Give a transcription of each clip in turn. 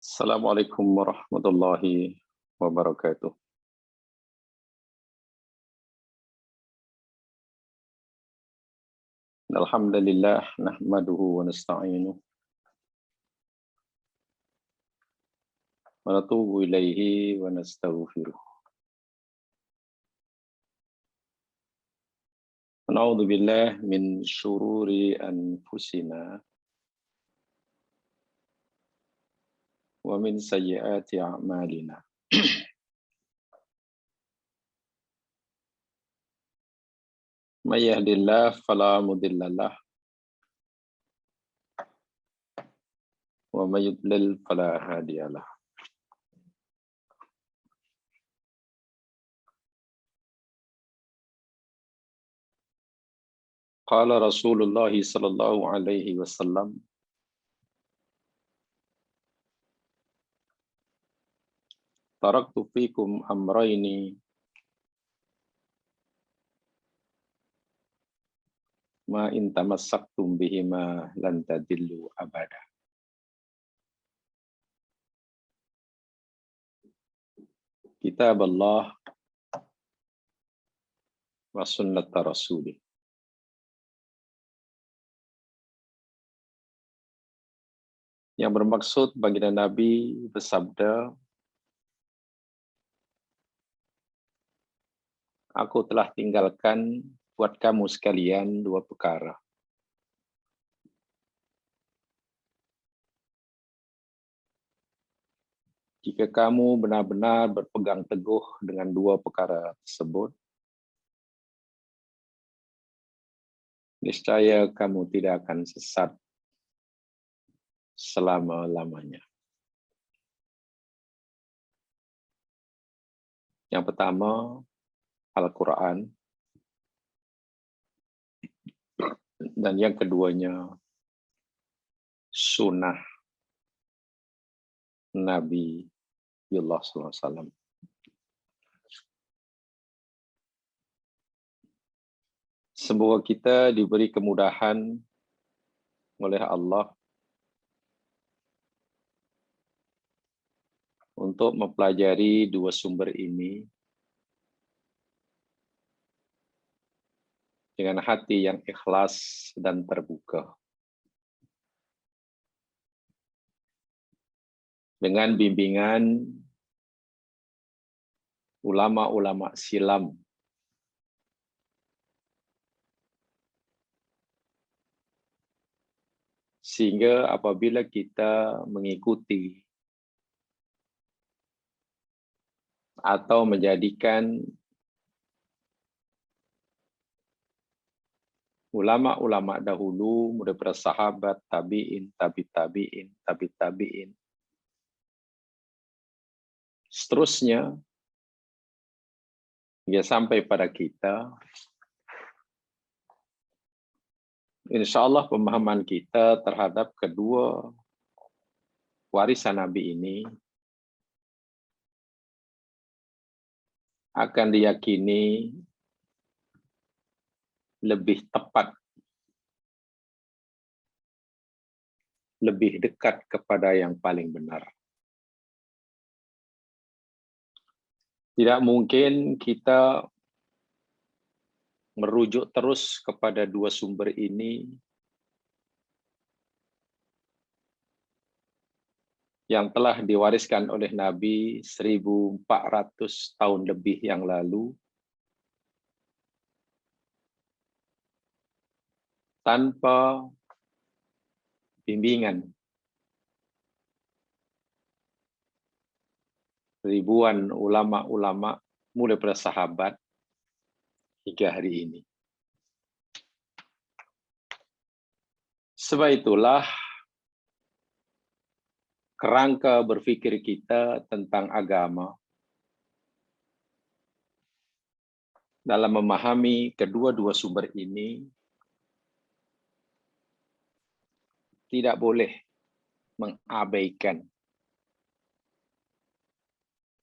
Assalamualaikum warahmatullahi wabarakatuh. Alhamdulillah nahmaduhu wa nasta'inuhu wa natubu ilaihi wa nastaghfiruh. Wa na'udzu billahi min syururi anfusina wa min sayyiati a'malina. May yahdihillahu fala mudilla lahu wa may yudlil fala hadiya lahu. Qala Rasulullah sallallahu alaihi wasallam, taraktu fikum amrayni ma in tamassaktum bihima lan tadillu abada. Kitab Allah wa sunnat Rasulih. Yang bermaksud baginda Nabi bersabda, aku telah tinggalkan buat kamu sekalian dua perkara. Jika kamu benar-benar berpegang teguh dengan dua perkara tersebut, niscaya kamu tidak akan sesat selama-lamanya. Yang pertama, Al-Quran. Dan yang keduanya, sunnah Nabi SAW. Semoga kita diberi kemudahan oleh Allah untuk mempelajari dua sumber ini dengan hati yang ikhlas dan terbuka. Dengan bimbingan ulama-ulama silam sehingga apabila kita mengikuti atau menjadikan ulama-ulama dahulu, mulai para sahabat, tabi'in, tabi'in, seterusnya, hingga sampai pada kita, insya Allah pemahaman kita terhadap kedua warisan Nabi ini akan diyakini lebih tepat, lebih dekat kepada yang paling benar. Tidak mungkin kita merujuk terus kepada dua sumber ini yang telah diwariskan oleh Nabi 1400 tahun lebih yang lalu, tanpa bimbingan ribuan ulama-ulama mulai pada sahabat hingga hari ini. Sebab itulah kerangka berpikir kita tentang agama dalam memahami kedua-dua sumber ini tidak boleh mengabaikan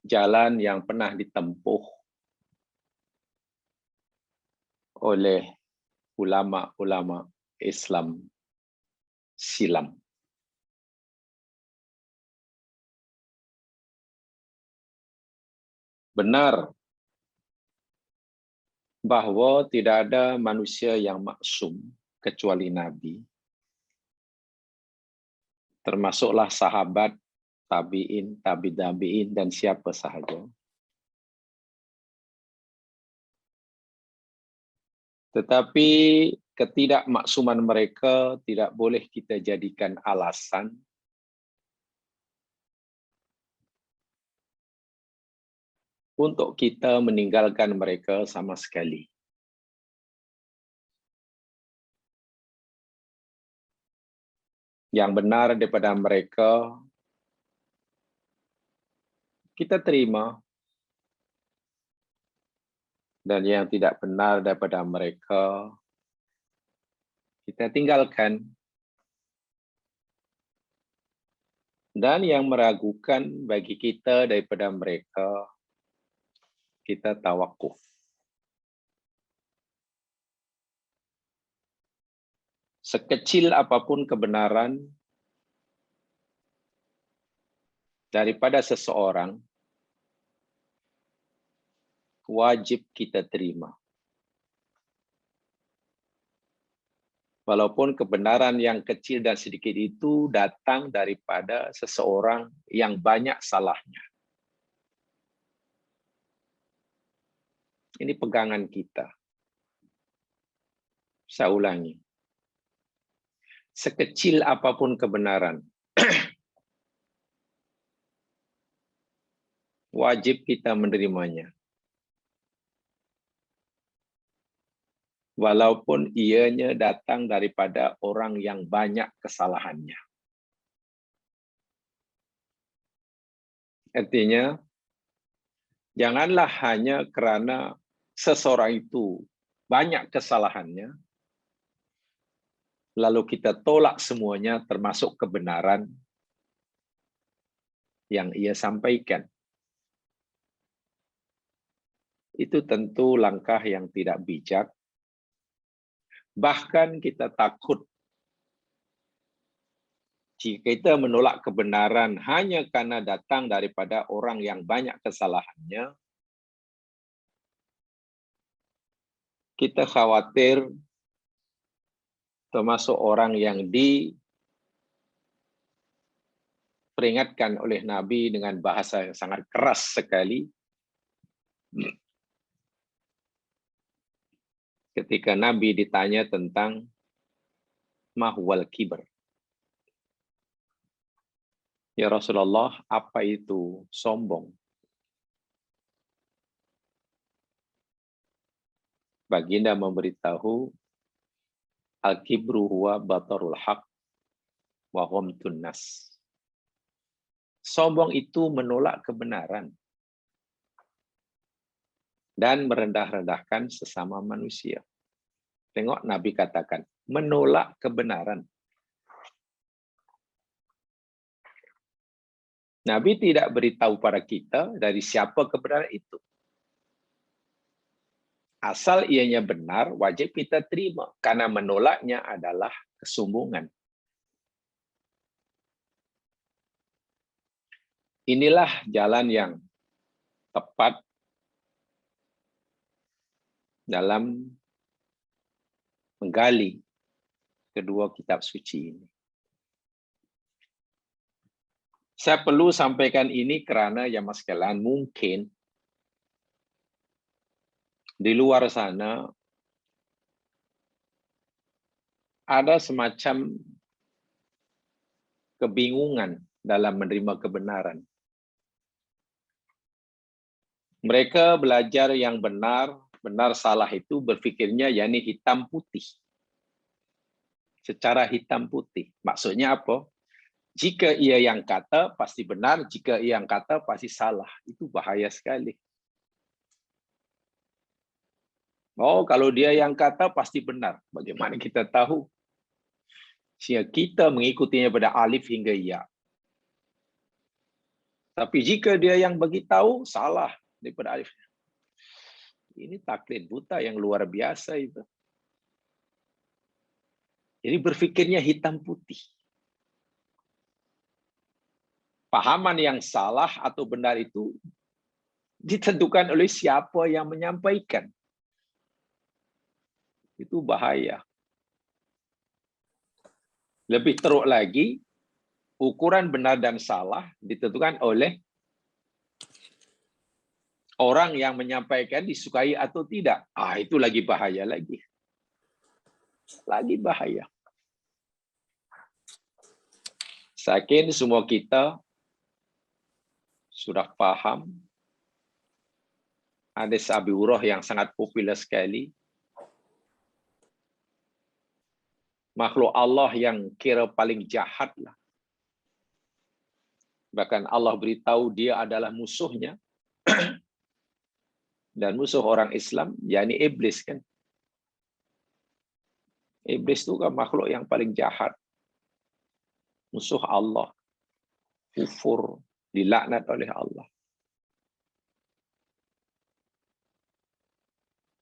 jalan yang pernah ditempuh oleh ulama-ulama Islam silam. Benar bahwa tidak ada manusia yang maksum kecuali Nabi, termasuklah sahabat, tabi'in, tabi'in, dan siapa sahaja. Tetapi ketidakmaksuman mereka tidak boleh kita jadikan alasan untuk kita meninggalkan mereka sama sekali. Yang benar daripada mereka, kita terima. Dan yang tidak benar daripada mereka, kita tinggalkan. Dan yang meragukan bagi kita daripada mereka, kita tawakuf. Sekecil apapun kebenaran daripada seseorang, wajib kita terima. Walaupun kebenaran yang kecil dan sedikit itu datang daripada seseorang yang banyak salahnya. Ini pegangan kita. Saya ulangi. Sekecil apapun kebenaran, wajib kita menerimanya. Walaupun ianya datang daripada orang yang banyak kesalahannya. Artinya, janganlah hanya kerana seseorang itu banyak kesalahannya, lalu kita tolak semuanya termasuk kebenaran yang ia sampaikan. Itu tentu langkah yang tidak bijak. Bahkan kita takut jika kita menolak kebenaran hanya karena datang daripada orang yang banyak kesalahannya, kita khawatir termasuk orang yang diperingatkan oleh Nabi dengan bahasa yang sangat keras sekali. Ketika Nabi ditanya tentang mahwal kibr. Ya Rasulullah, apa itu sombong? Baginda memberitahu, al-kibru huwa batarul haq wa ghamtun nas. Sombong itu menolak kebenaran dan merendah-rendahkan sesama manusia. Tengok Nabi katakan, menolak kebenaran. Nabi tidak beritahu pada kita dari siapa kebenaran itu. Asal ianya benar, wajib kita terima. Karena menolaknya adalah kesombongan. Inilah jalan yang tepat dalam menggali kedua kitab suci ini. Saya perlu sampaikan ini kerana yang sekalian mungkin di luar sana ada semacam kebingungan dalam menerima kebenaran. Mereka belajar yang benar, benar salah itu berfikirnya yakni hitam putih. Secara hitam putih. Maksudnya apa? Jika ia yang kata, pasti benar. Jika ia yang kata, pasti salah. Itu bahaya sekali. Oh, kalau dia yang kata, pasti benar. Bagaimana kita tahu? Sehingga kita mengikutinya pada alif hingga ya. Tapi jika dia yang bagi tahu, salah daripada alif. Ini taklid buta yang luar biasa itu. Jadi berfikirnya hitam putih. Pahaman yang salah atau benar itu ditentukan oleh siapa yang menyampaikan. Itu bahaya. Lebih teruk lagi, ukuran benar dan salah ditentukan oleh orang yang menyampaikan disukai atau tidak. Itu lagi bahaya lagi. Lagi bahaya. Saya yakin semua kita sudah paham hadis Abi Hurairah yang sangat populer sekali. Makhluk Allah yang kira paling jahat lah. Bahkan Allah beritahu dia adalah musuhnya. Dan musuh orang Islam, yakni iblis kan. Iblis itu kan makhluk yang paling jahat. Musuh Allah. Kufur, dilaknat oleh Allah.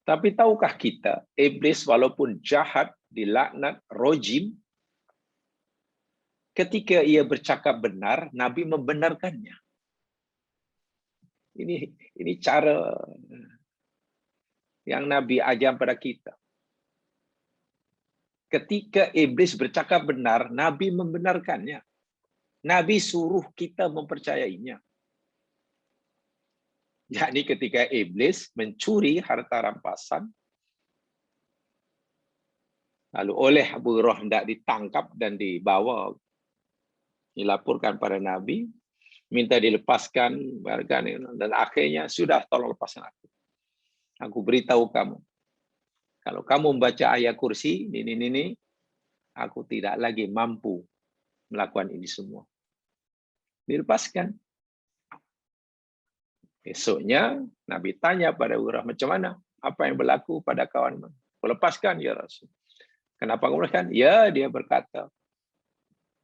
Tapi tahukah kita, iblis walaupun jahat, dilaknat, rojim, ketika ia bercakap benar, Nabi membenarkannya. Ini cara yang Nabi ajar pada kita. Ketika iblis bercakap benar, Nabi membenarkannya. Nabi suruh kita mempercayainya. Yakni ketika iblis mencuri harta rampasan, lalu oleh Abu Hurairah hendak ditangkap dan dibawa, dilaporkan pada Nabi, minta dilepaskan, dan akhirnya sudah, tolong lepaskan aku. Aku beritahu kamu, kalau kamu membaca ayat kursi, ini, aku tidak lagi mampu melakukan ini semua. Dilepaskan. Esoknya Nabi tanya pada Abu Hurairah, macam mana? Apa yang berlaku pada kawan? Lepaskan ya Rasul. Kenapa kamu lepaskan? Ya, dia berkata,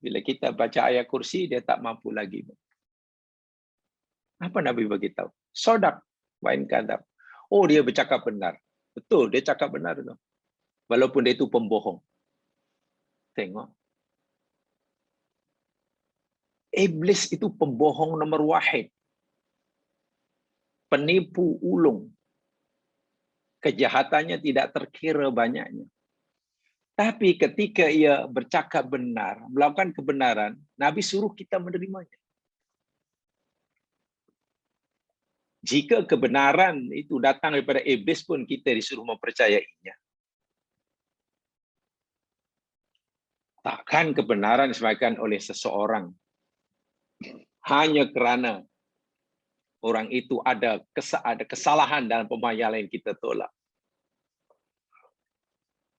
bila kita baca ayat kursi, dia tak mampu lagi. Apa Nabi beritahu? Sodak, wain kadab. Oh, dia bercakap benar. Betul, dia cakap benar tu. Walaupun dia itu pembohong. Tengok. Iblis itu pembohong nomor wahid. Penipu ulung. Kejahatannya tidak terkira banyaknya. Tapi ketika ia bercakap benar, melakukan kebenaran, Nabi suruh kita menerimanya. Jika kebenaran itu datang daripada iblis pun kita disuruh mempercayainya. Takkan kebenaran disampaikan oleh seseorang hanya kerana orang itu ada kesalahan dalam pemahaman yang kita tolak.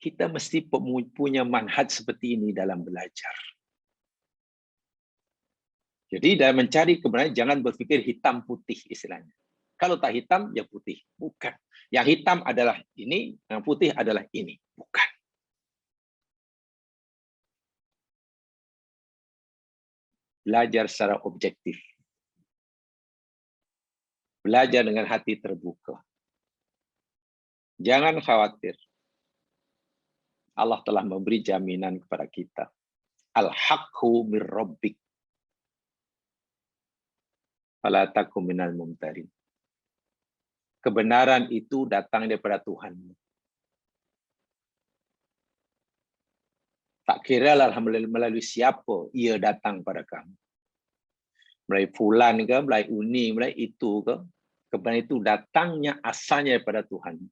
Kita mesti punya manhaj seperti ini dalam belajar. Jadi dalam mencari kebenaran jangan berfikir hitam putih istilahnya. Kalau tak hitam ya putih, bukan. Yang hitam adalah ini, yang putih adalah ini, bukan. Belajar secara objektif. Belajar dengan hati terbuka. Jangan khawatir. Allah telah memberi jaminan kepada kita. Al-haqqu mir rabbik. Fala takum minal mumtarin. Kebenaran itu datang daripada Tuhan. Tak kiralah melalui siapa ia datang pada kamu. Melalui fulan ke, melalui uni, melalui itu ke. Kebenaran itu datangnya asalnya daripada Tuhan.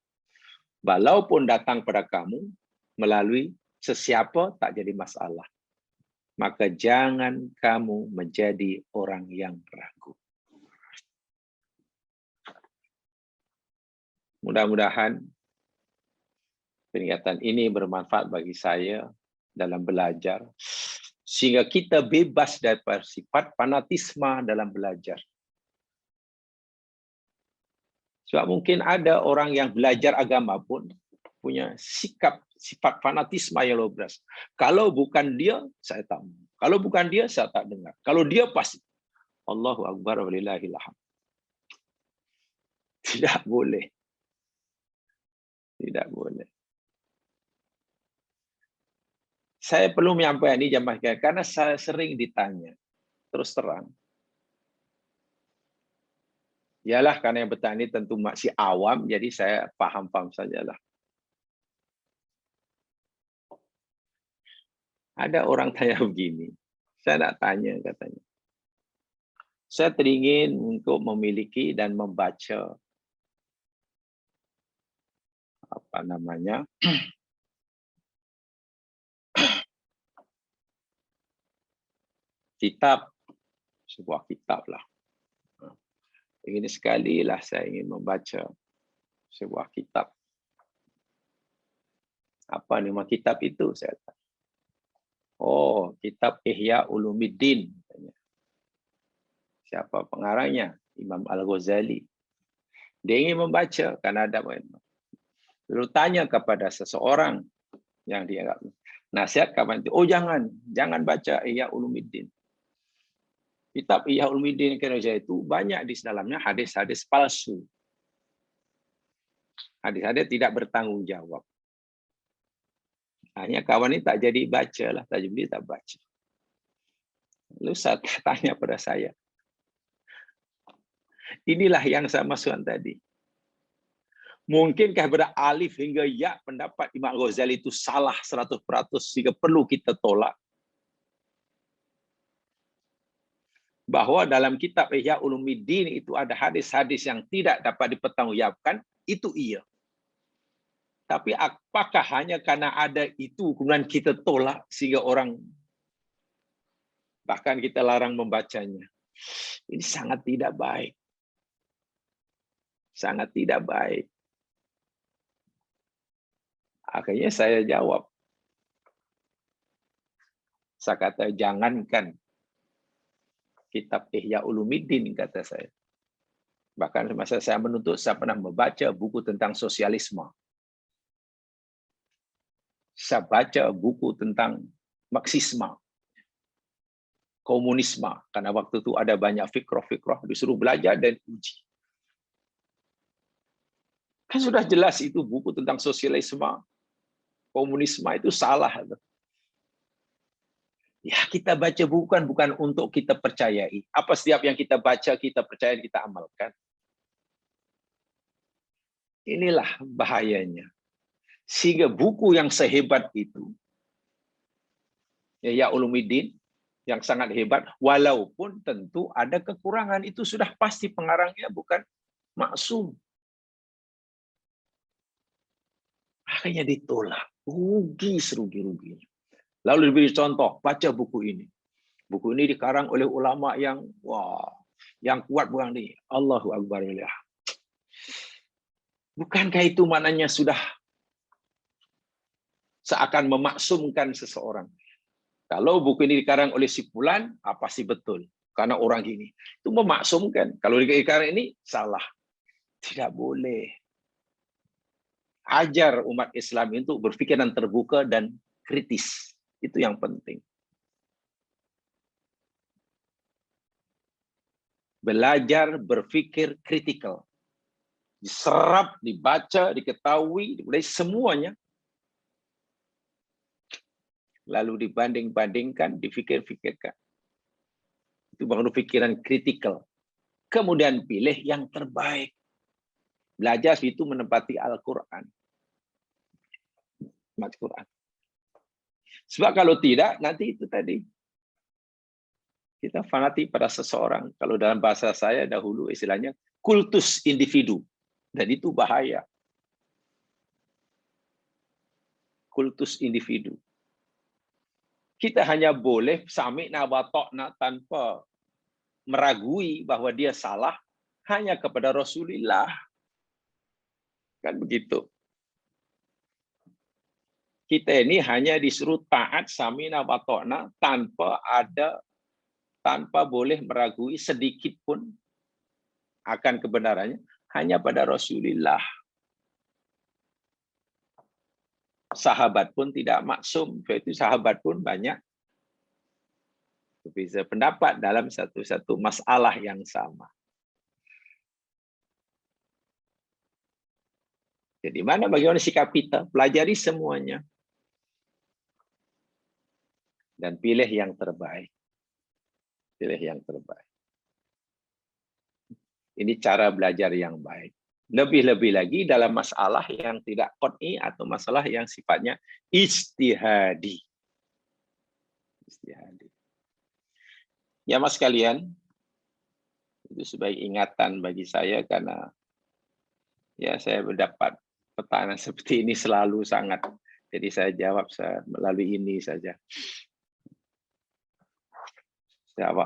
Walaupun datang pada kamu melalui sesiapa, tak jadi masalah. Maka jangan kamu menjadi orang yang ragu. Mudah-mudahan peringatan ini bermanfaat bagi saya dalam belajar, sehingga kita bebas daripada sifat fanatisme dalam belajar. Sebab mungkin ada orang yang belajar agama pun punya sifat fanatisme yang luar biasa. Kalau bukan dia, saya tak mau. Kalau bukan dia, saya tak dengar. Kalau dia pasti. Allahu Akbar walillahil hamd. Tidak boleh. Tidak boleh. Saya perlu menyampaikan ini jamaah karena saya sering ditanya. Terus terang. Yalah, karena yang bertanya tentu masih awam, jadi saya paham-paham sajalah. Ada orang tanya begini, saya nak tanya katanya. Saya teringin untuk memiliki dan membaca apa namanya kitab, sebuah kitab lah. Ingin sekali lah saya ingin membaca sebuah kitab. Apa nama kitab itu? Saya tanya. Oh, kitab Ihya Ulumuddin. Siapa pengarangnya? Imam Al-Ghazali. Dia ingin membaca karena ada lalu tanya kepada seseorang yang dia nasihat kapan itu. Oh, jangan baca Ihya Ulumuddin. Kitab Ihya Ulumuddin itu banyak di dalamnya hadis-hadis palsu. Hadis-hadis tidak bertanggung jawab. Hanya kawan ini tak jadi baca lah, tak jadi tak baca. Lalu saya tanya pada saya, inilah yang saya maksudkan tadi. Mungkinkah pada alif hingga ya pendapat Imam Ghazali itu salah 100% sehingga perlu kita tolak? Bahwa dalam kitab Ihya Ulumuddin itu ada hadis-hadis yang tidak dapat dipertanggungjawabkan, itu iya. Tapi apakah hanya karena ada itu kemudian kita tolak sehingga orang bahkan kita larang membacanya? Ini sangat tidak baik. Sangat tidak baik. Akhirnya saya jawab. Saya kata jangankan kitab Ihya Ulumuddin, kata saya. Bahkan semasa saya menuntut, saya pernah membaca buku tentang sosialisme. Saya baca buku tentang Marxisme, komunisme, karena waktu itu ada banyak fikroh-fikroh, disuruh belajar dan uji. Kan sudah jelas itu buku tentang sosialisme, komunisme itu salah. Ya, kita baca buku bukan untuk kita percayai. Apa setiap yang kita baca, kita percaya, kita amalkan? Inilah bahayanya. Sehingga buku yang sehebat itu, Ihya Ulumuddin, yang sangat hebat, walaupun tentu ada kekurangan, itu sudah pasti pengarangnya bukan maksum. Akhirnya ditolak. Rugi serugi-ruginya. Lalu diberi contoh, baca buku ini. Buku ini dikarang oleh ulama yang yang kuat bukan nih. Allahu Akbar. Bukankah itu maknanya sudah seakan memaksumkan seseorang? Kalau buku ini dikarang oleh si fulan, pasti betul. Karena orang gini. Itu memaksumkan. Kalau dikarang ini, salah. Tidak boleh. Ajar umat Islam itu berpikiran terbuka dan kritis. Itu yang penting. Belajar berpikir kritikal. Diserap, dibaca, diketahui, mulai semuanya. Lalu dibanding-bandingkan, dipikir-pikirkan. Itu baru pikiran kritikal. Kemudian pilih yang terbaik. Belajar itu menempati Al-Quran. Al-Quran. Sebab kalau tidak, nanti itu tadi. Kita fanatik pada seseorang. Kalau dalam bahasa saya dahulu istilahnya kultus individu. Dan itu bahaya. Kultus individu. Kita hanya boleh sami'na wa ta'na tanpa meragui bahwa dia salah hanya kepada Rasulullah. Kan begitu. Kita ini hanya disuruh taat sami'na wa ta'na tanpa boleh meragui sedikit pun akan kebenarannya hanya pada Rasulullah. Sahabat pun tidak maksum, yaitu sahabat pun banyak berbeza pendapat dalam satu masalah yang sama. Jadi bagaimana sikap kita? Pelajari semuanya. Dan pilih yang terbaik. Pilih yang terbaik. Ini cara belajar yang baik. Lebih-lebih lagi dalam masalah yang tidak qat'i atau masalah yang sifatnya ijtihadi. Ya mas kalian, itu sebagai ingatan bagi saya karena ya saya mendapat pertanyaan seperti ini selalu sangat. Jadi saya jawab melalui ini saja.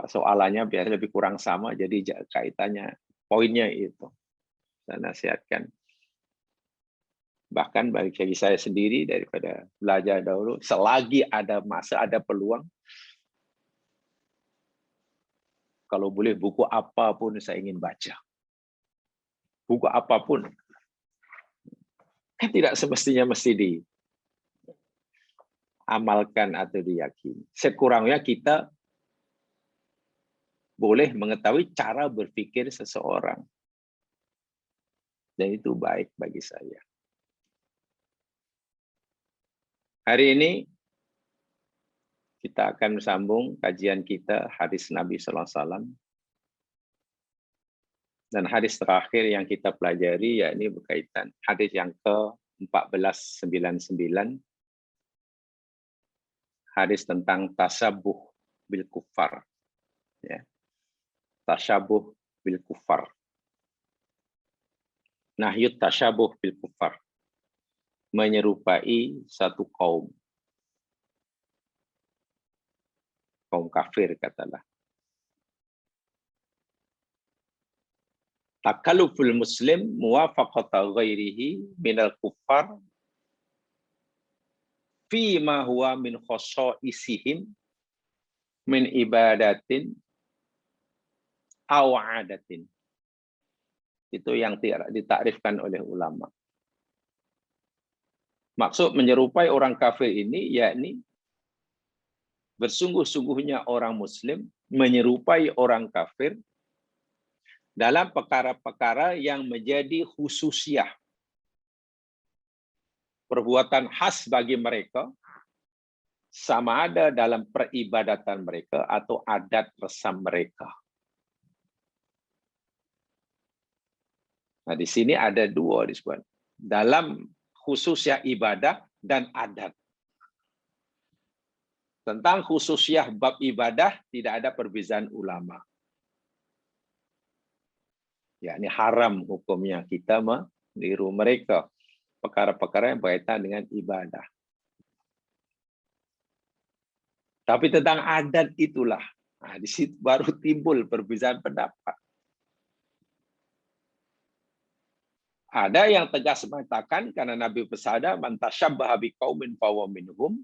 Soalannya biasanya lebih kurang sama, jadi kaitannya poinnya itu. Saya nasihatkan. Bahkan bagi saya sendiri daripada belajar dahulu, selagi ada masa, ada peluang, kalau boleh buku apapun saya ingin baca. Buku apapun. Kan tidak semestinya mesti diamalkan atau diyakini. Sekurangnya kita boleh mengetahui cara berpikir seseorang. Dan itu baik bagi saya. Hari ini kita akan sambung kajian kita hadis Nabi SAW. Dan hadis terakhir yang kita pelajari yakni berkaitan hadis yang ke-1499. Hadis tentang tasyabuh bil kuffar. Ya. Tasyabuh bil kuffar. Nahyut tasyabuh bil kuffar. Menyerupai satu kaum. Kaum kafir katalah. Takalluful muslim muwafaqata ghairihi minal kuffar fi ma huwa min khosa'isihim min ibadatin aw adatin. Itu yang ditakrifkan oleh ulama. Maksud menyerupai orang kafir ini yakni bersungguh-sungguhnya orang muslim menyerupai orang kafir dalam perkara-perkara yang menjadi khususiah. Perbuatan khas bagi mereka sama ada dalam peribadatan mereka atau adat resam mereka. Nah, di sini ada dua disebut. Dalam khususiah ibadah dan adat. Tentang khususiah bab ibadah tidak ada perbezaan ulama. Ya, ini haram hukumnya kita meniru mereka. Perkara-perkara yang berkaitan dengan ibadah. Tapi tentang adat itulah. Nah, di situ baru timbul perbezaan pendapat. Ada yang tegas mengatakan karena Nabi bersabda man tasyabbaha biqaumin fahuwa minhum.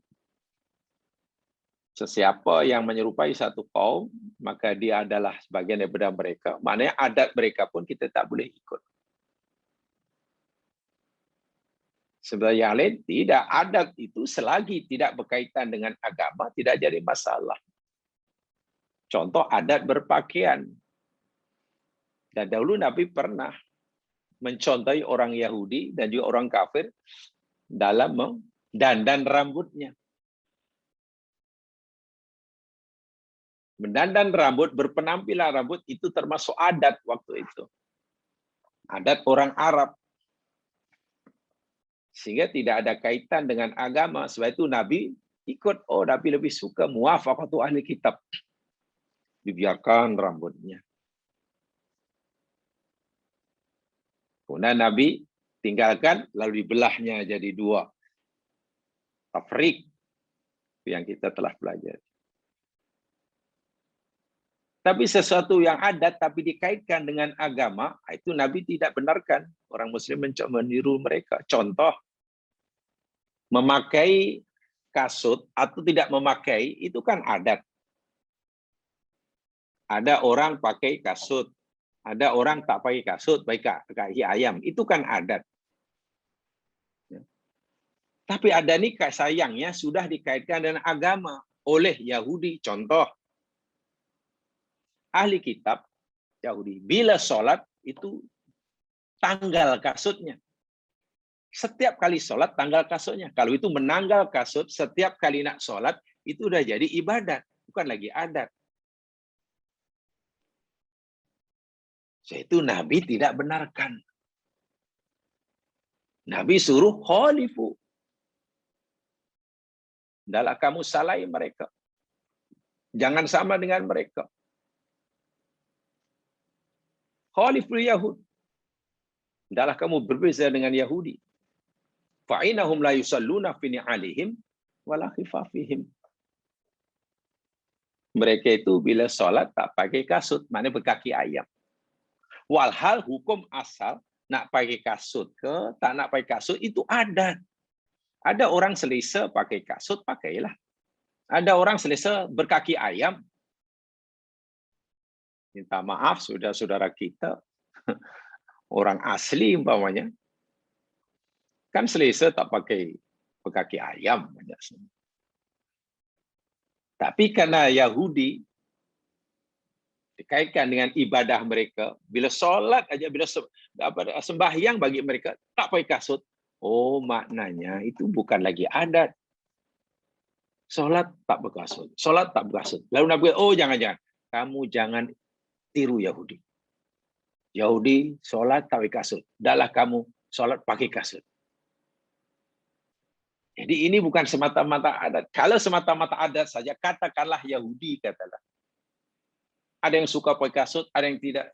Sesiapa yang menyerupai satu kaum, maka dia adalah sebagian daripada mereka. Maknanya adat mereka pun kita tak boleh ikut. Sebenarnya yang lain tidak, adat itu selagi tidak berkaitan dengan agama tidak jadi masalah. Contoh adat berpakaian. Dan dahulu Nabi pernah mencontohi orang Yahudi dan juga orang kafir dalam mendandan rambutnya. Mendandan rambut, berpenampilan rambut itu termasuk adat waktu itu. Adat orang Arab. Sehingga tidak ada kaitan dengan agama. Sebab itu Nabi ikut, Nabi lebih suka muwafaqatu ahli kitab. Dibiarkan rambutnya. Kemudian Nabi tinggalkan, lalu dibelahnya jadi dua. Tafriq yang kita telah pelajari. Tapi sesuatu yang adat tapi dikaitkan dengan agama, itu Nabi tidak benarkan. Orang Muslim mencoba meniru mereka. Contoh, memakai kasut atau tidak memakai, itu kan adat. Ada orang pakai kasut. Ada orang tak pakai kasut, pakai kaki ayam. Itu kan adat. Tapi ada nih sayangnya sudah dikaitkan dengan agama oleh Yahudi. Contoh, ahli kitab Yahudi, bila sholat itu tanggal kasutnya. Setiap kali sholat tanggal kasutnya. Kalau itu menanggal kasut, setiap kali nak sholat, itu udah jadi ibadat. Bukan lagi adat. Itu Nabi tidak benarkan. Nabi suruh khalifu. Hendaklah kamu salahi mereka. Jangan sama dengan mereka. Khaliful Yahud. Hendaklah kamu berbeza dengan Yahudi. Fa'inahum la yusalluna fi ni'alihim wala khifafihim. Mereka itu bila sholat tak pakai kasut, maknanya berkaki ayam. Walhal hukum asal nak pakai kasut ke tak nak pakai kasut itu adat. Ada orang selesa pakai kasut, pakailah. Ada orang selesa berkaki ayam. Minta maaf saudara-saudara kita, orang asli umpamanya, kan selesa tak pakai berkaki ayam. Tapi karena Yahudi dikaitkan dengan ibadah mereka, bila solat aja, bila sembahyang bagi mereka tak pakai kasut. Oh, maknanya itu bukan lagi adat. Solat tak berkasut, solat tak berkasut. Lalu Nabi, oh jangan-jangan, kamu jangan tiru Yahudi. Yahudi solat tak pakai kasut, dahlah kamu solat pakai kasut. Jadi ini bukan semata-mata adat. Kalau semata-mata adat saja, katakanlah Yahudi, katalah. Ada yang suka pakai kasut, ada yang tidak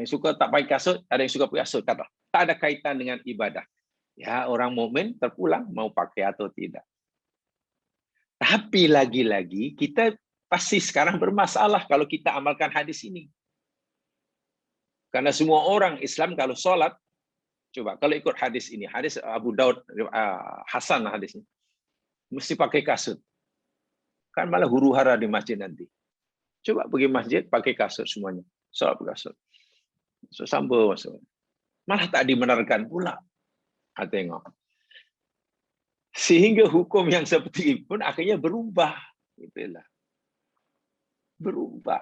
suka tak pakai kasut, ada yang suka pakai kasut, kata. Tak ada kaitan dengan ibadah. Ya, orang mukmin terpulang mau pakai atau tidak. Tapi lagi-lagi kita pasti sekarang bermasalah kalau kita amalkan hadis ini. Karena semua orang Islam kalau sholat, coba kalau ikut hadis ini, hadis Abu Daud, Hasan hadisnya, mesti pakai kasut. Kan malah huru-hara di masjid nanti. Coba pergi masjid pakai kasut semuanya. Sholat pakai kasut. So, sambal masuk. Malah tak dibenarkan pula. Tengok. Sehingga hukum yang seperti itu pun akhirnya berubah. Itulah. Berubah.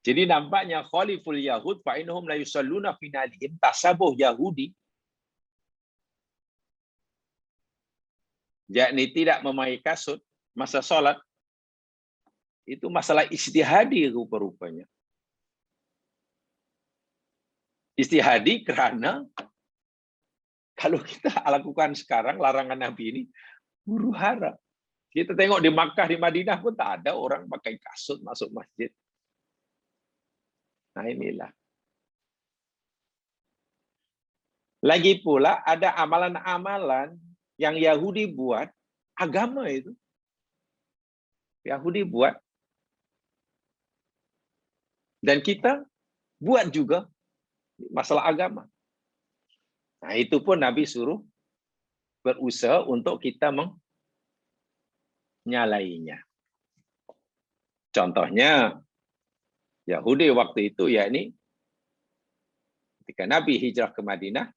Jadi nampaknya khaliful Yahud fa'innahum la yusalluna fi nalihim, tasabuh Yahudi, yakni tidak memakai kasut masa sholat, itu masalah ijtihadi rupa-rupanya. Ijtihadi karena kalau kita lakukan sekarang larangan Nabi ini huru-hara. Kita tengok di Makkah, di Madinah pun tak ada orang pakai kasut masuk masjid. Nah inilah. Lagi pula ada amalan-amalan yang Yahudi buat, agama itu. Yahudi buat. Dan kita buat juga masalah agama. Nah itu pun Nabi suruh berusaha untuk kita menyalahinya. Contohnya, Yahudi waktu itu, yakni ketika Nabi hijrah ke Madinah,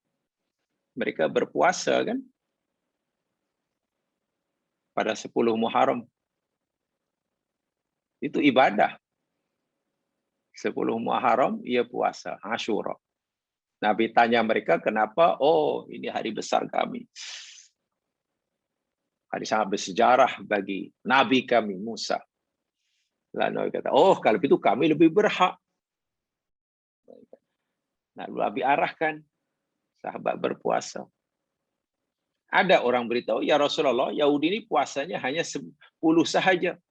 mereka berpuasa kan pada 10 Muharram. Itu ibadah. 10 Muharram ia puasa, Asyura. Nabi tanya mereka kenapa? Oh, ini hari besar kami. Hari sangat bersejarah bagi Nabi kami Musa. Lalu Nabi kata, oh kalau itu kami lebih berhak. Lalu Nabi arahkan sahabat berpuasa. Ada orang beritahu, ya Rasulullah, Yahudi ini puasanya hanya 10 sahaja.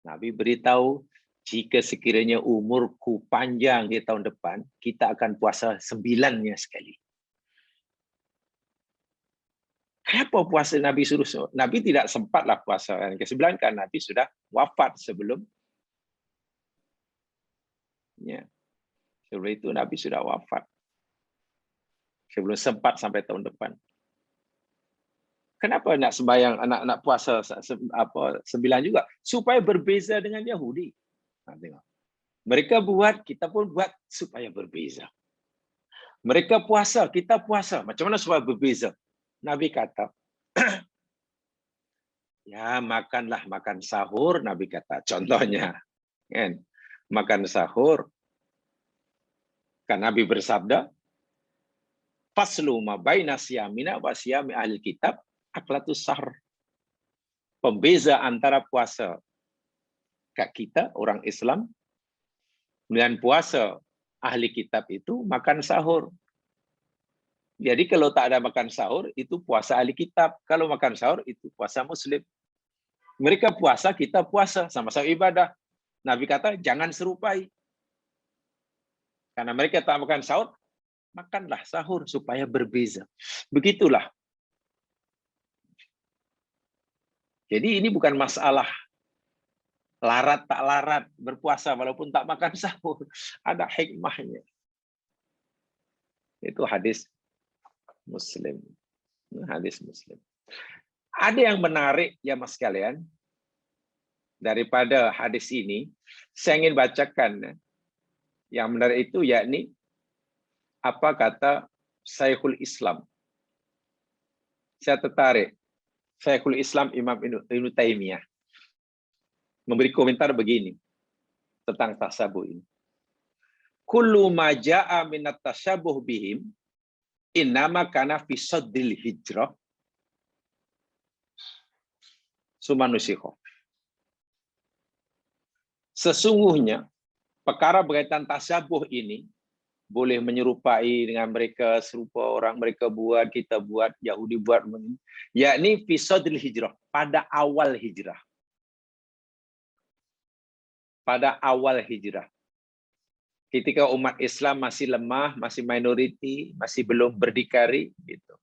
Nabi beritahu, jika sekiranya umurku panjang di tahun depan, kita akan puasa 9-nya sekali. Kenapa puasa Nabi suruh? Nabi tidak sempatlah puasa yang ke-9 karena Nabi sudah wafat sebelum. Ya. Sebelum itu Nabi sudah wafat. Sebelum sempat sampai tahun depan. Kenapa nak sembahyang, nak puasa 9 juga? Supaya berbeza dengan Yahudi. Nah, tengok. Mereka buat, kita pun buat supaya berbeza. Mereka puasa, kita puasa. Macam mana supaya berbeza? Nabi kata, ya makanlah, makan sahur, Nabi kata. Contohnya, kan? Makan sahur. Kan Nabi bersabda, faslu ma baina siyamina wa siyami ahli kitab aklatus sahr. Pembeza antara puasa kat kita orang Islam, bulan puasa ahli kitab itu makan sahur. Jadi kalau tak ada makan sahur, itu puasa ahli kitab. Kalau makan sahur, itu puasa muslim. Mereka puasa, kita puasa. Sama-sama ibadah. Nabi kata, jangan serupai. Karena mereka tak makan sahur, makanlah sahur supaya berbeza. Begitulah. Jadi ini bukan masalah larat tak larat berpuasa walaupun tak makan sahur. Ada hikmahnya. Itu hadis Muslim. Hadis Muslim. Ada yang menarik ya mas sekalian. Daripada hadis ini, saya ingin bacakan. Yang menarik itu yakni apa kata Syekhul Islam. Saya tertarik. Syekhul Islam Imam Ibnu Taimiyah memberi komentar begini tentang tasabuh ini. Kullu ma jaa minat tasyabuh bihim innama kana fi saddil hijrah sumanusikho. Sesungguhnya perkara berkaitan tasyabuh ini boleh menyerupai dengan mereka, serupa orang mereka buat, kita buat, Yahudi buat, yakni fi saddil hijrah, pada awal hijrah. Pada awal hijrah. Ketika umat Islam masih lemah, masih minoriti, masih belum berdikari gitu.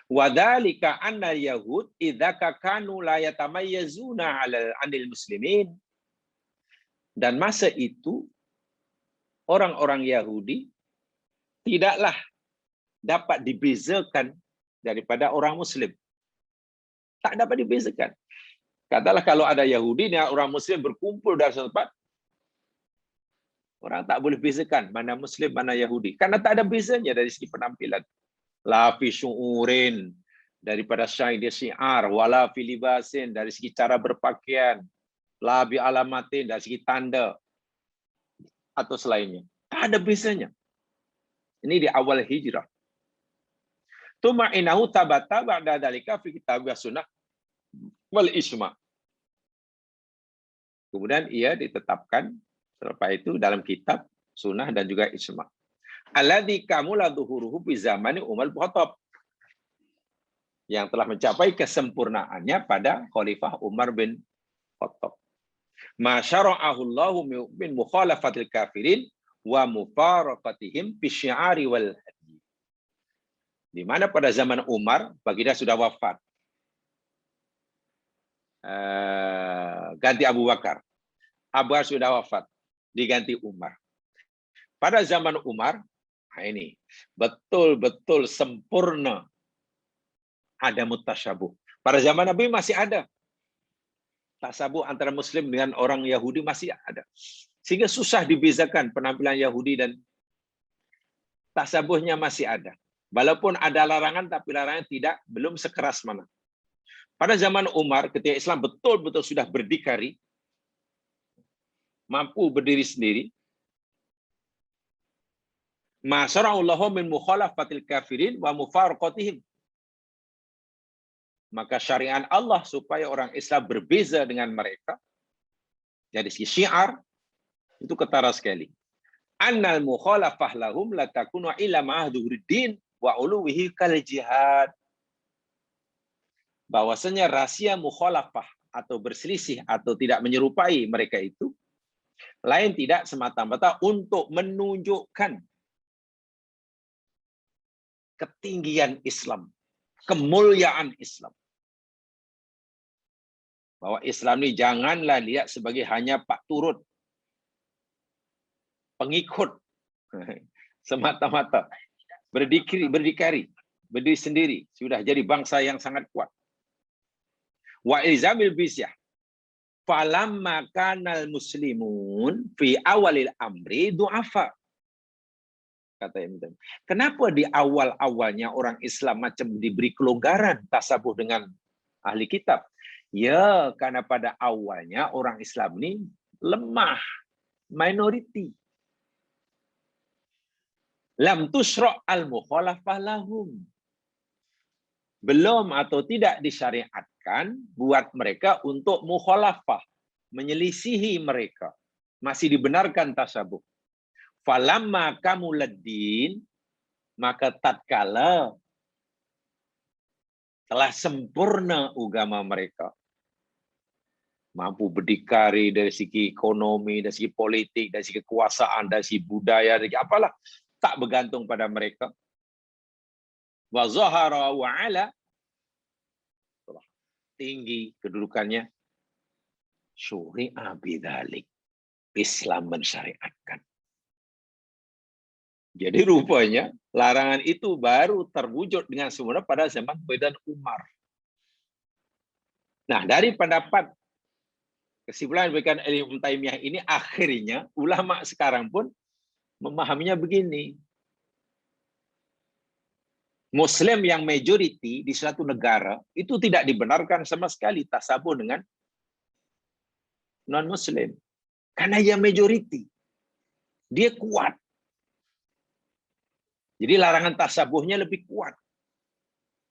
Wadzalika anna yahud idza kanu la yatamayyazuna 'anil muslimin. Dan masa itu orang-orang Yahudi tidaklah dapat dibezakan daripada orang muslim. Tak dapat dibezakan. Katalah kalau ada Yahudi dan orang muslim berkumpul dari satu tempat, orang tak boleh bezakan mana muslim, mana Yahudi. Karena tak ada bezanya dari segi penampilan. La fi syu'urin, daripada syiar, wala fi libasin, dari segi cara berpakaian, la bi alamatin, dari segi tanda, atau selainnya. Tak ada bezanya. Ini di awal hijrah. Tuma inahu tabata ba'da dalika fi kitab wa sunnah wal ijma'. Kemudian ia ditetapkan selepas itu dalam kitab, sunnah dan juga ijma'. Alladzi kamula dhuhuruhu fi zamani Umar bin Khattab. Yang telah mencapai kesempurnaannya pada Khalifah Umar bin Khattab. Ma syara'ahu Allahu min mukhalafatil kafirin wa mufaraqatihim fi syi'ari wal hadi. Di mana pada zaman Umar, baginda sudah wafat. Ganti Abu Bakar. Abu Bakar sudah wafat, diganti Umar. Pada zaman Umar, ini betul-betul sempurna ada mutasyabuh. Pada zaman Nabi masih ada tasabuh antara Muslim dengan orang Yahudi, masih ada. Sehingga susah dibezakan penampilan Yahudi dan tasabuhnya masih ada. Walaupun ada larangan, tapi larangan belum sekeras mana. Pada zaman Umar, ketika Islam betul-betul sudah berdikari, mampu berdiri sendiri, ma syara'allahu min mukhalafatil kafirin wa mufaraqatihim. Maka syariat Allah supaya orang Islam berbeza dengan mereka. Dari sisi syiar, itu ketara sekali. Annal mukhalafah lahum la takunu illa ma'ahduriddin wa uluwihi kal jihad. Bahwasanya rahasia mukhalafah atau berselisih atau tidak menyerupai mereka itu lain tidak semata-mata untuk menunjukkan ketinggian Islam, kemuliaan Islam. Bahwa Islam ini janganlah lihat sebagai hanya pak turut, pengikut, semata-mata berdikari, berdiri sendiri, sudah jadi bangsa yang sangat kuat. Wa ilzamil bisyah falamma kanal muslimun fi awalil amri du'afa. Kata Imam. Kenapa di awal-awalnya orang Islam macam diberi kelonggaran tasabuh dengan ahli kitab? Ya, karena pada awalnya orang Islam ini lemah, minoriti. Lam tusra' al-mukhalafah lahum. Belum atau tidak disyariatkan buat mereka untuk mukhalafah, menyelisihi mereka. Masih dibenarkan tasabuh. Falamma kamuladdin, maka tatkala telah sempurna agama mereka, mampu berdikari dari segi ekonomi, dari segi politik, dari segi kekuasaan, dari segi budaya, dari segi apalah, tak bergantung pada mereka. Wa zahara wa ala, tinggi kedudukannya, syuri'a bidzalik, Islam mensyariatkan. Jadi rupanya larangan itu baru terwujud dengan sempurna pada zaman Kepemimpinan Umar. Nah, dari pendapat kesimpulan yang diberikan oleh Ibnu Taimiyah ini, akhirnya ulama sekarang pun memahaminya begini. Muslim yang majority di suatu negara itu tidak dibenarkan sama sekali tasabuh dengan non-Muslim. Karena dia majority. Dia kuat. Jadi larangan tasabuhnya lebih kuat.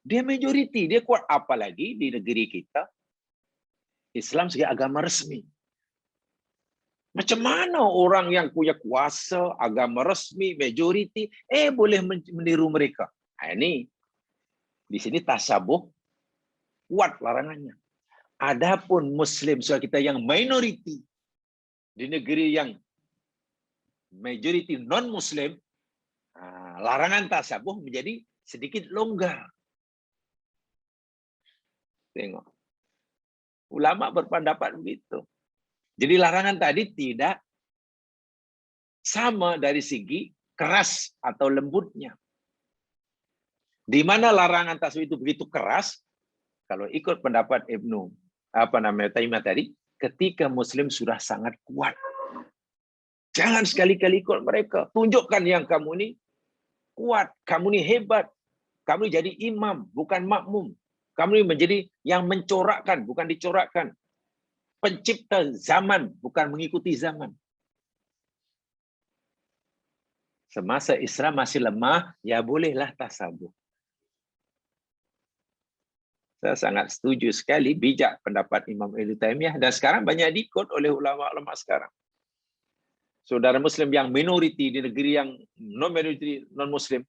Dia majority, dia kuat. Apalagi di negeri kita, Islam sebagai agama resmi. Macam mana orang yang punya kuasa, agama resmi, majority, boleh meniru mereka? Nah, ini, di sini tasabuh kuat larangannya. Adapun Muslim saudara kita yang minority, di negeri yang majority non-Muslim, larangan tasabuh menjadi sedikit longgar. Tengok. Ulama berpendapat begitu. Jadi larangan tadi tidak sama dari segi keras atau lembutnya. Di mana larangan tasabuh itu begitu keras, kalau ikut pendapat Ibnu Taimiyah tadi, ketika Muslim sudah sangat kuat. Jangan sekali-kali ikut mereka. Tunjukkan yang kamu ini kuat, kamu ini hebat, kamu ini jadi imam, bukan makmum. Kamu ini menjadi yang mencorakkan, bukan dicorakkan. Pencipta zaman, bukan mengikuti zaman. Semasa Islam masih lemah, ya bolehlah tasabuh. Saya sangat setuju sekali, bijak pendapat Imam Ibnu Taimiyah, dan sekarang banyak diikut oleh ulama-ulama sekarang. Saudara Muslim yang minoriti di negeri yang non-minoriti, non-Muslim,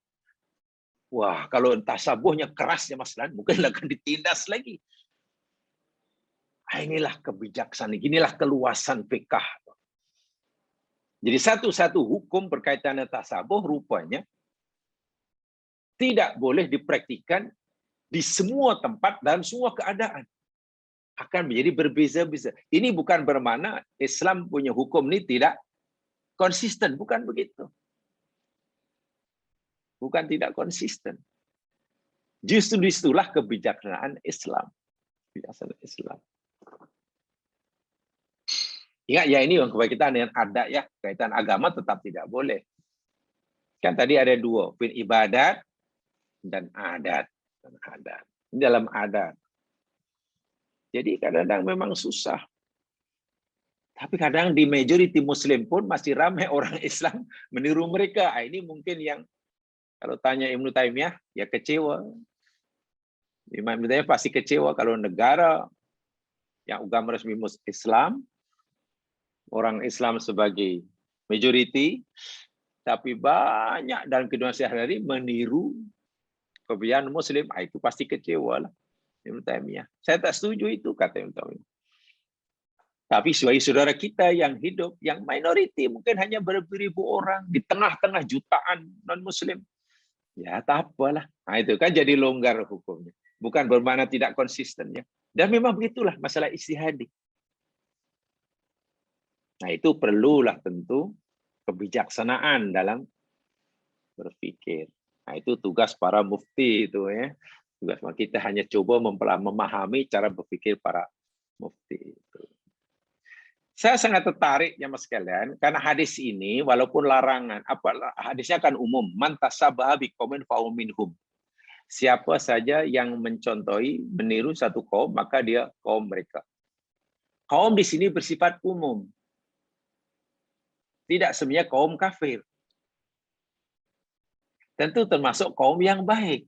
wah, kalau tasabuhnya kerasnya masalah, mungkin akan ditindas lagi. Inilah kebijaksanaan, inilah keluasan fikih. Jadi satu-satu hukum berkaitan dengan tasabuh rupanya tidak boleh dipraktikkan di semua tempat dan semua keadaan. Akan menjadi berbeza-beza. Ini bukan bermakna Islam punya hukum ini tidak konsisten, bukan begitu. Bukan tidak konsisten. Justru disitulah kebijaksanaan Islam. Kebijaksanaan Islam. Ingat ya, ini yang kaitan dengan adat ya, kaitan agama tetap tidak boleh. Kan tadi ada dua, ibadat dan adat. Ini dalam adat. Jadi kadang-kadang memang susah. Tapi kadang di majority Muslim pun masih ramai orang Islam meniru mereka. Ini mungkin yang kalau tanya Ibnu Taimiyah, ya kecewa. Imam Ibnu Taimiyah pasti kecewa kalau negara yang agama resmi Islam, orang Islam sebagai majority, tapi banyak dalam kehidupan sehari-hari meniru kebiasaan Muslim, itu pasti kecewa lah. Ibnu Taimiyah. Saya tak setuju itu, kata Ibnu Taimiyah. Tapi sebagai saudara kita yang hidup, yang minority, mungkin hanya beribu-ribu orang, di tengah-tengah jutaan non-Muslim, ya tak apalah. Nah, itu kan jadi longgar hukumnya. Bukan bermakna tidak konsistennya. Dan memang begitulah masalah ijtihadi. Nah, itu perlulah tentu kebijaksanaan dalam berpikir. Nah, itu tugas para mufti itu ya. Tugas kita hanya coba memahami cara berpikir para mufti itu. Saya sangat tertarik ya Mas sekalian, karena hadis ini walaupun larangan, hadisnya kan umum, man tasabbaha biqaumin fa minhum. Siapa saja yang mencontohi, meniru satu kaum, maka dia kaum mereka. Kaum di sini bersifat umum. Tidak semuanya kaum kafir. Tentu termasuk kaum yang baik.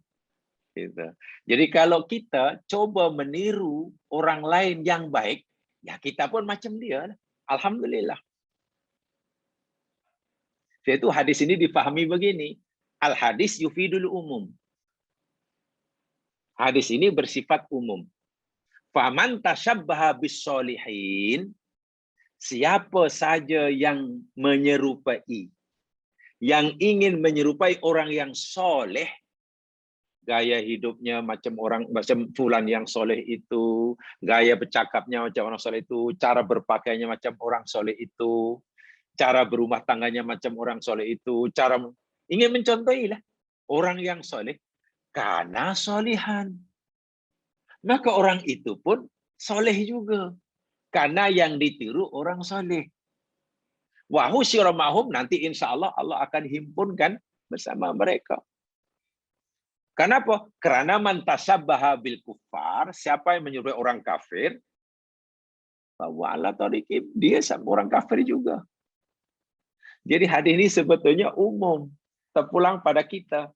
Gitu. Jadi kalau kita coba meniru orang lain yang baik, Ya kita pun macam dia. Alhamdulillah. Yaitu hadis ini difahami begini. Al-hadis yufidul umum. Hadis ini bersifat umum. Faman tasyabbaha bis-sholihin, siapa saja yang menyerupai, yang ingin menyerupai orang yang soleh, gaya hidupnya macam fulan yang soleh itu, gaya bercakapnya macam orang soleh itu, cara berpakaiannya macam orang soleh itu, cara berumah tangganya macam orang soleh itu, cara ingin mencontohilah orang yang soleh karena solihan. Maka orang itu pun soleh juga. Karena yang ditiru orang soleh. Wahu syiromahum, nanti insya Allah Allah akan himpunkan bersama mereka. Kenapa? Karena mantasabbaha bil kufar, siapa yang menyerupai orang kafir, bahwa Allah tarikim, dia sama orang kafir juga. Jadi hadis ini sebetulnya umum, terpulang pada kita.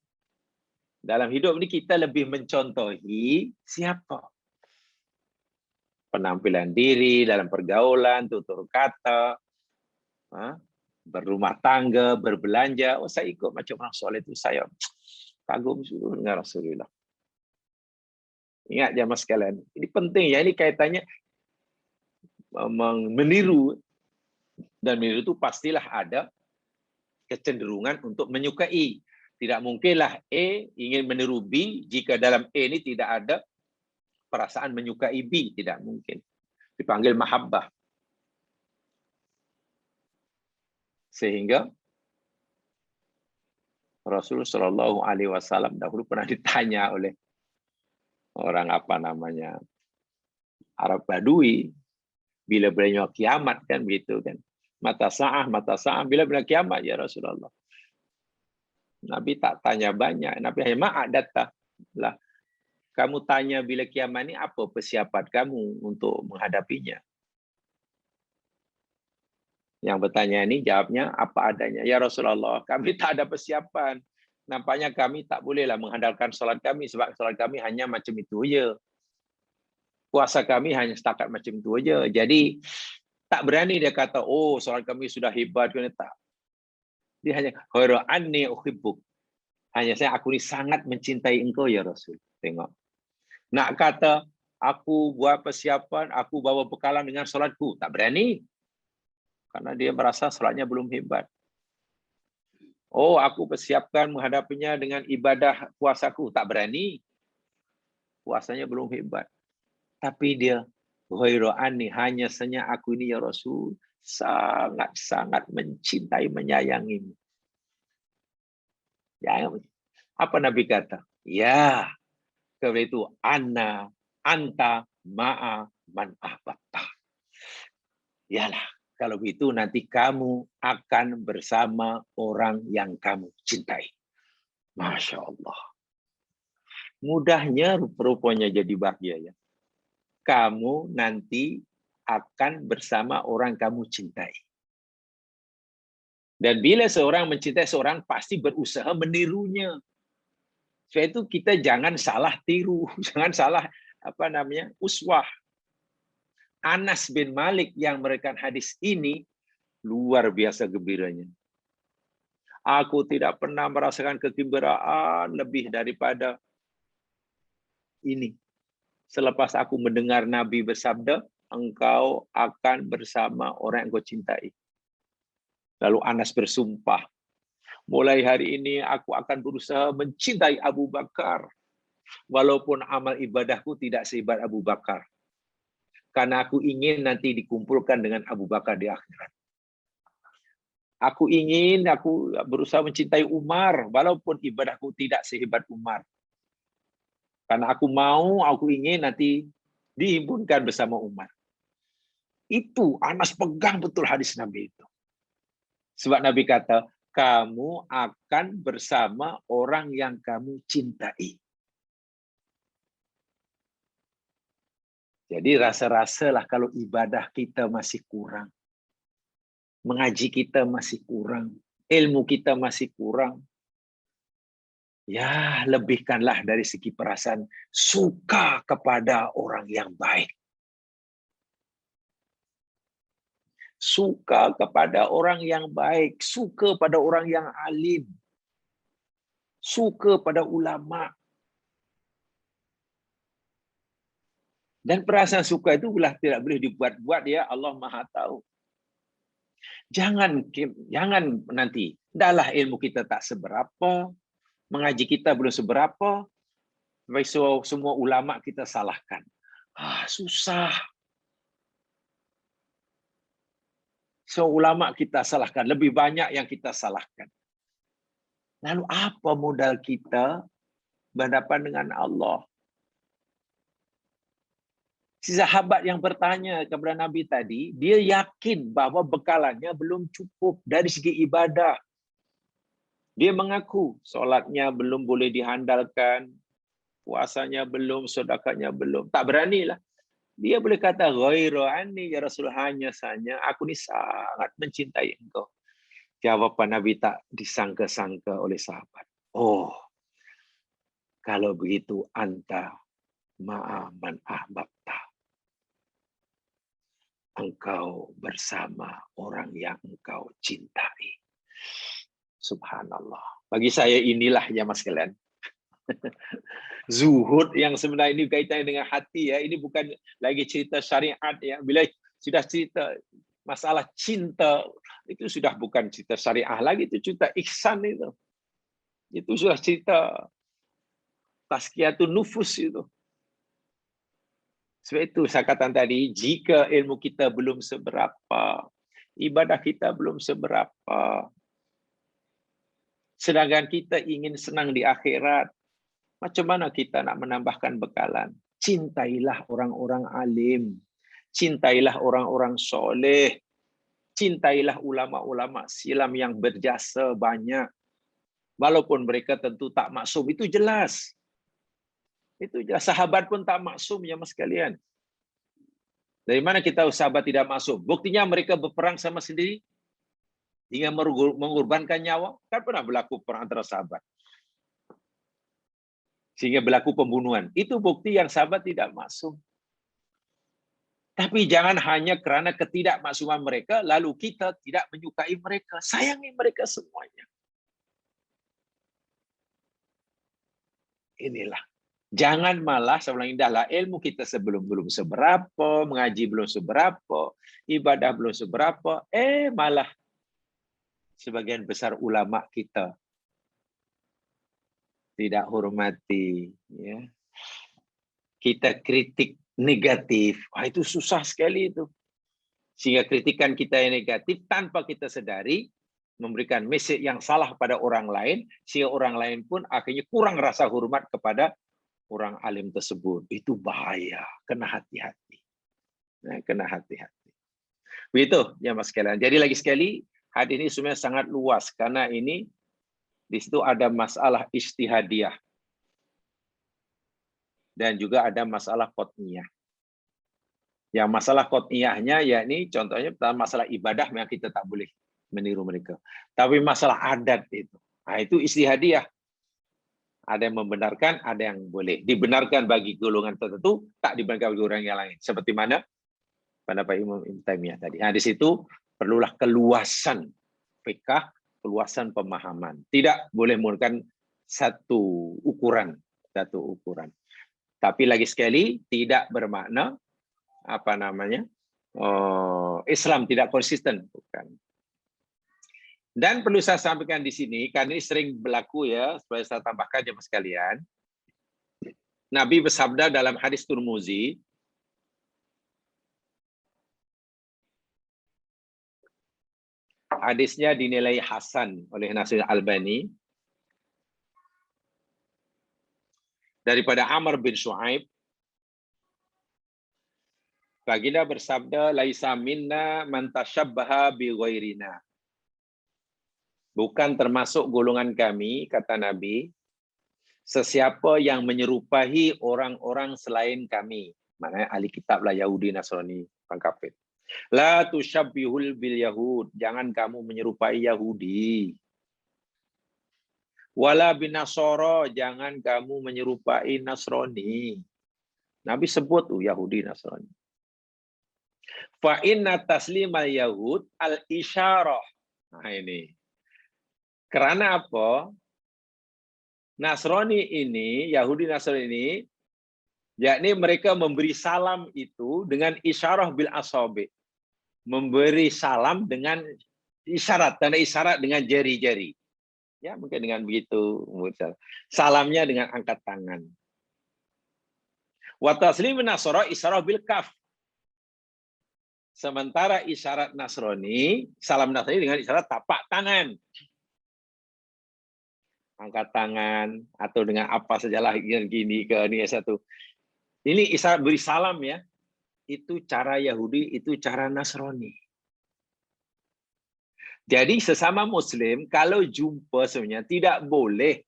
Dalam hidup ini kita lebih mencontohi siapa? Penampilan diri, dalam pergaulan, tutur kata, berumah tangga, berbelanja. Oh, saya ikut macam orang soleh itu, saya kagum dengan Rasulullah. Ingat jamaah sekalian, ini penting ya, ini kaitannya meniru. Dan meniru itu pastilah ada kecenderungan untuk menyukai. Tidak mungkinlah E ingin meniru B jika dalam E ini tidak ada perasaan menyukai B, tidak mungkin. Dipanggil mahabbah. Sehingga Rasulullah Shallallahu Alaihi Wasallam dahulu pernah ditanya oleh orang Arab Badui, bila beliau kiamat kan begitu kan, mata sa'ah bila beliau kiamat ya Rasulullah. Nabi tak tanya banyak, Nabi hanya ma'adata lah. Kamu tanya bila kiamat ini apa persiapan kamu untuk menghadapinya? Yang bertanya ini jawabnya apa adanya. Ya Rasulullah, kami tak ada persiapan. Nampaknya kami tak bolehlah mengandalkan solat kami sebab solat kami hanya macam itu aja. Puasa kami hanya setakat macam itu aja. Jadi tak berani dia kata, oh solat kami sudah hebat. Tak. Dia hanya, khairu anni uhibbuk. Hanya aku ini sangat mencintai engkau ya Rasul. Tengok. Nak kata, aku buat persiapan, aku bawa bekalan dengan solatku. Tak berani. Karena dia merasa solatnya belum hebat. Oh, aku persiapkan menghadapinya dengan ibadah puasaku. Tak berani. Puasanya belum hebat. Tapi dia, ghairu anni, hanya saja aku ini ya Rasul, sangat-sangat mencintai, menyayangimu. Ya, apa Nabi kata? Ya, karena itu anta ma'a man ahbabta. Yalah, kalau begitu nanti kamu akan bersama orang yang kamu cintai. Masya Allah. Mudahnya rupanya jadi bahagia ya. Kamu nanti akan bersama orang kamu cintai. Dan bila seorang mencintai seorang, pasti berusaha menirunya. Sebab itu kita jangan salah tiru, jangan salah uswah. Anas bin Malik yang merekan hadis ini luar biasa gembiranya. Aku tidak pernah merasakan kegembiraan lebih daripada ini. Selepas aku mendengar Nabi bersabda, engkau akan bersama orang yang kau cintai. Lalu Anas bersumpah, mulai hari ini aku akan berusaha mencintai Abu Bakar. Walaupun amal ibadahku tidak sehebat Abu Bakar. Karena aku ingin nanti dikumpulkan dengan Abu Bakar di akhirat. Aku berusaha mencintai Umar, walaupun ibadahku tidak sehebat Umar. Karena aku ingin nanti dihimpunkan bersama Umar. Itu Anas pegang betul hadis Nabi itu. Sebab Nabi kata, kamu akan bersama orang yang kamu cintai. Jadi rasa-rasalah kalau ibadah kita masih kurang. Mengaji kita masih kurang. Ilmu kita masih kurang. Ya, lebihkanlah dari segi perasaan suka kepada orang yang baik. suka kepada orang yang baik, suka pada orang yang alim, suka pada ulama. Dan perasaan suka itu tidak boleh dibuat-buat, ya. Allah Maha tahu. Jangan nanti, dahlah ilmu kita tak seberapa, mengaji kita belum seberapa, semua ulama kita salahkan. Susah. Semua ulama kita salahkan, lebih banyak yang kita salahkan. Lalu apa modal kita berhadapan dengan Allah? Si sahabat yang bertanya kepada Nabi tadi, dia yakin bahwa bekalannya belum cukup dari segi ibadah. Dia mengaku solatnya belum boleh dihandalkan, puasanya belum, sedekahnya belum. Tak beranilah. Dia boleh kata, ghairu anni ya Rasul, hanya saja aku ni sangat mencintai engkau. Jawaban Nabi tak disangka-sangka oleh sahabat. Oh, kalau begitu anta ma'a man ahbabta. Engkau bersama orang yang engkau cintai. Subhanallah. Bagi saya inilah ya mas kalian. Zuhud yang sebenarnya ini kaitannya dengan hati, ya. Ini bukan lagi cerita syariat, ya. Bila sudah cerita masalah cinta, itu sudah bukan cerita syariah lagi, itu cerita ihsan itu. Itu sudah cerita tazkiyatun nufus itu. Sebab itu saya katakan tadi, jika ilmu kita belum seberapa, ibadah kita belum seberapa, sedangkan kita ingin senang di akhirat, macam mana kita nak menambahkan bekalan? Cintailah orang-orang alim, cintailah orang-orang soleh, cintailah ulama-ulama silam yang berjasa banyak. Walaupun mereka tentu tak maksum, itu jelas. Itu jelas. Sahabat pun tak maksum, ya mas sekalian. Dari mana kita tahu sahabat tidak maksum? Buktinya mereka berperang sama sendiri hingga mengorbankan nyawa. Kan pernah berlaku perang antara sahabat, sehingga berlaku pembunuhan. Itu bukti yang sahabat tidak maksum. Tapi jangan hanya kerana ketidakmaksuman mereka, lalu kita tidak menyukai mereka. Sayangi mereka semuanya. Inilah. Jangan malah sebelum indahlah ilmu kita belum seberapa, mengaji belum seberapa, ibadah belum seberapa, malah sebagian besar ulama kita tidak hormati, ya. Kita kritik negatif, itu susah sekali itu. Sehingga kritikan kita yang negatif tanpa kita sedari memberikan message yang salah pada orang lain, sehingga orang lain pun akhirnya kurang rasa hormat kepada orang alim tersebut. Itu bahaya, kena hati-hati. Kena hati-hati. Begitu ya mas sekalian. Jadi lagi sekali, hadis ini sebenarnya sangat luas karena ini di situ ada masalah ijtihadiyah dan juga ada masalah qat'iyah. Yang masalah qat'iyahnya yakni contohnya masalah ibadah yang kita tak boleh meniru mereka. Tapi masalah adat itu ijtihadiyah. Ada yang membenarkan, ada yang boleh dibenarkan bagi golongan tertentu, tak dibenarkan bagi orang yang lain. Seperti mana pendapat Imam Ibnu Taimiyah tadi. Di situ perlulah keluasan fikih, keluasan pemahaman. Tidak boleh menggunakan satu ukuran. Tapi lagi sekali tidak bermakna Islam tidak konsisten, bukan. Dan perlu saya sampaikan di sini, karena ini sering berlaku ya, supaya saya tambahkan ya mas sekalian. Nabi bersabda dalam hadis Tirmizi, hadisnya dinilai hasan oleh Nasir Albani, daripada Amr bin Shu'aib, baginda bersabda, laisa minna man tashabbaha bi ghairina. Bukan termasuk golongan kami, kata Nabi, sesiapa yang menyerupai orang-orang selain kami. Maknanya ahli kitab lah, Yahudi, Nasrani, orang kafir. La tusyabbihul bil yahud. Jangan kamu menyerupai Yahudi. Wala bin Nasara. Jangan kamu menyerupai Nasrani. Nabi sebut Yahudi, Nasrani. Fa inna taslimal yahud al-isyarah. Nah ini. Karena apa? Nasrani ini, Yahudi Nasrani ini, yakni mereka memberi salam itu dengan isyarah bil asabi. Memberi salam dengan isyarat, tanda isyarat dengan jari-jari. Ya, mungkin dengan begitu. Salamnya dengan angkat tangan. Wa taslimun nasara isyarah bil kaf. Sementara isyarat Nasrani, salam Nasrani dengan isyarat tapak tangan. Angkat tangan atau dengan apa sajalah gini ke ini satu. Ini isyarat beri salam ya. Itu cara Yahudi, itu cara Nasrani. Jadi sesama Muslim kalau jumpa sebenarnya tidak boleh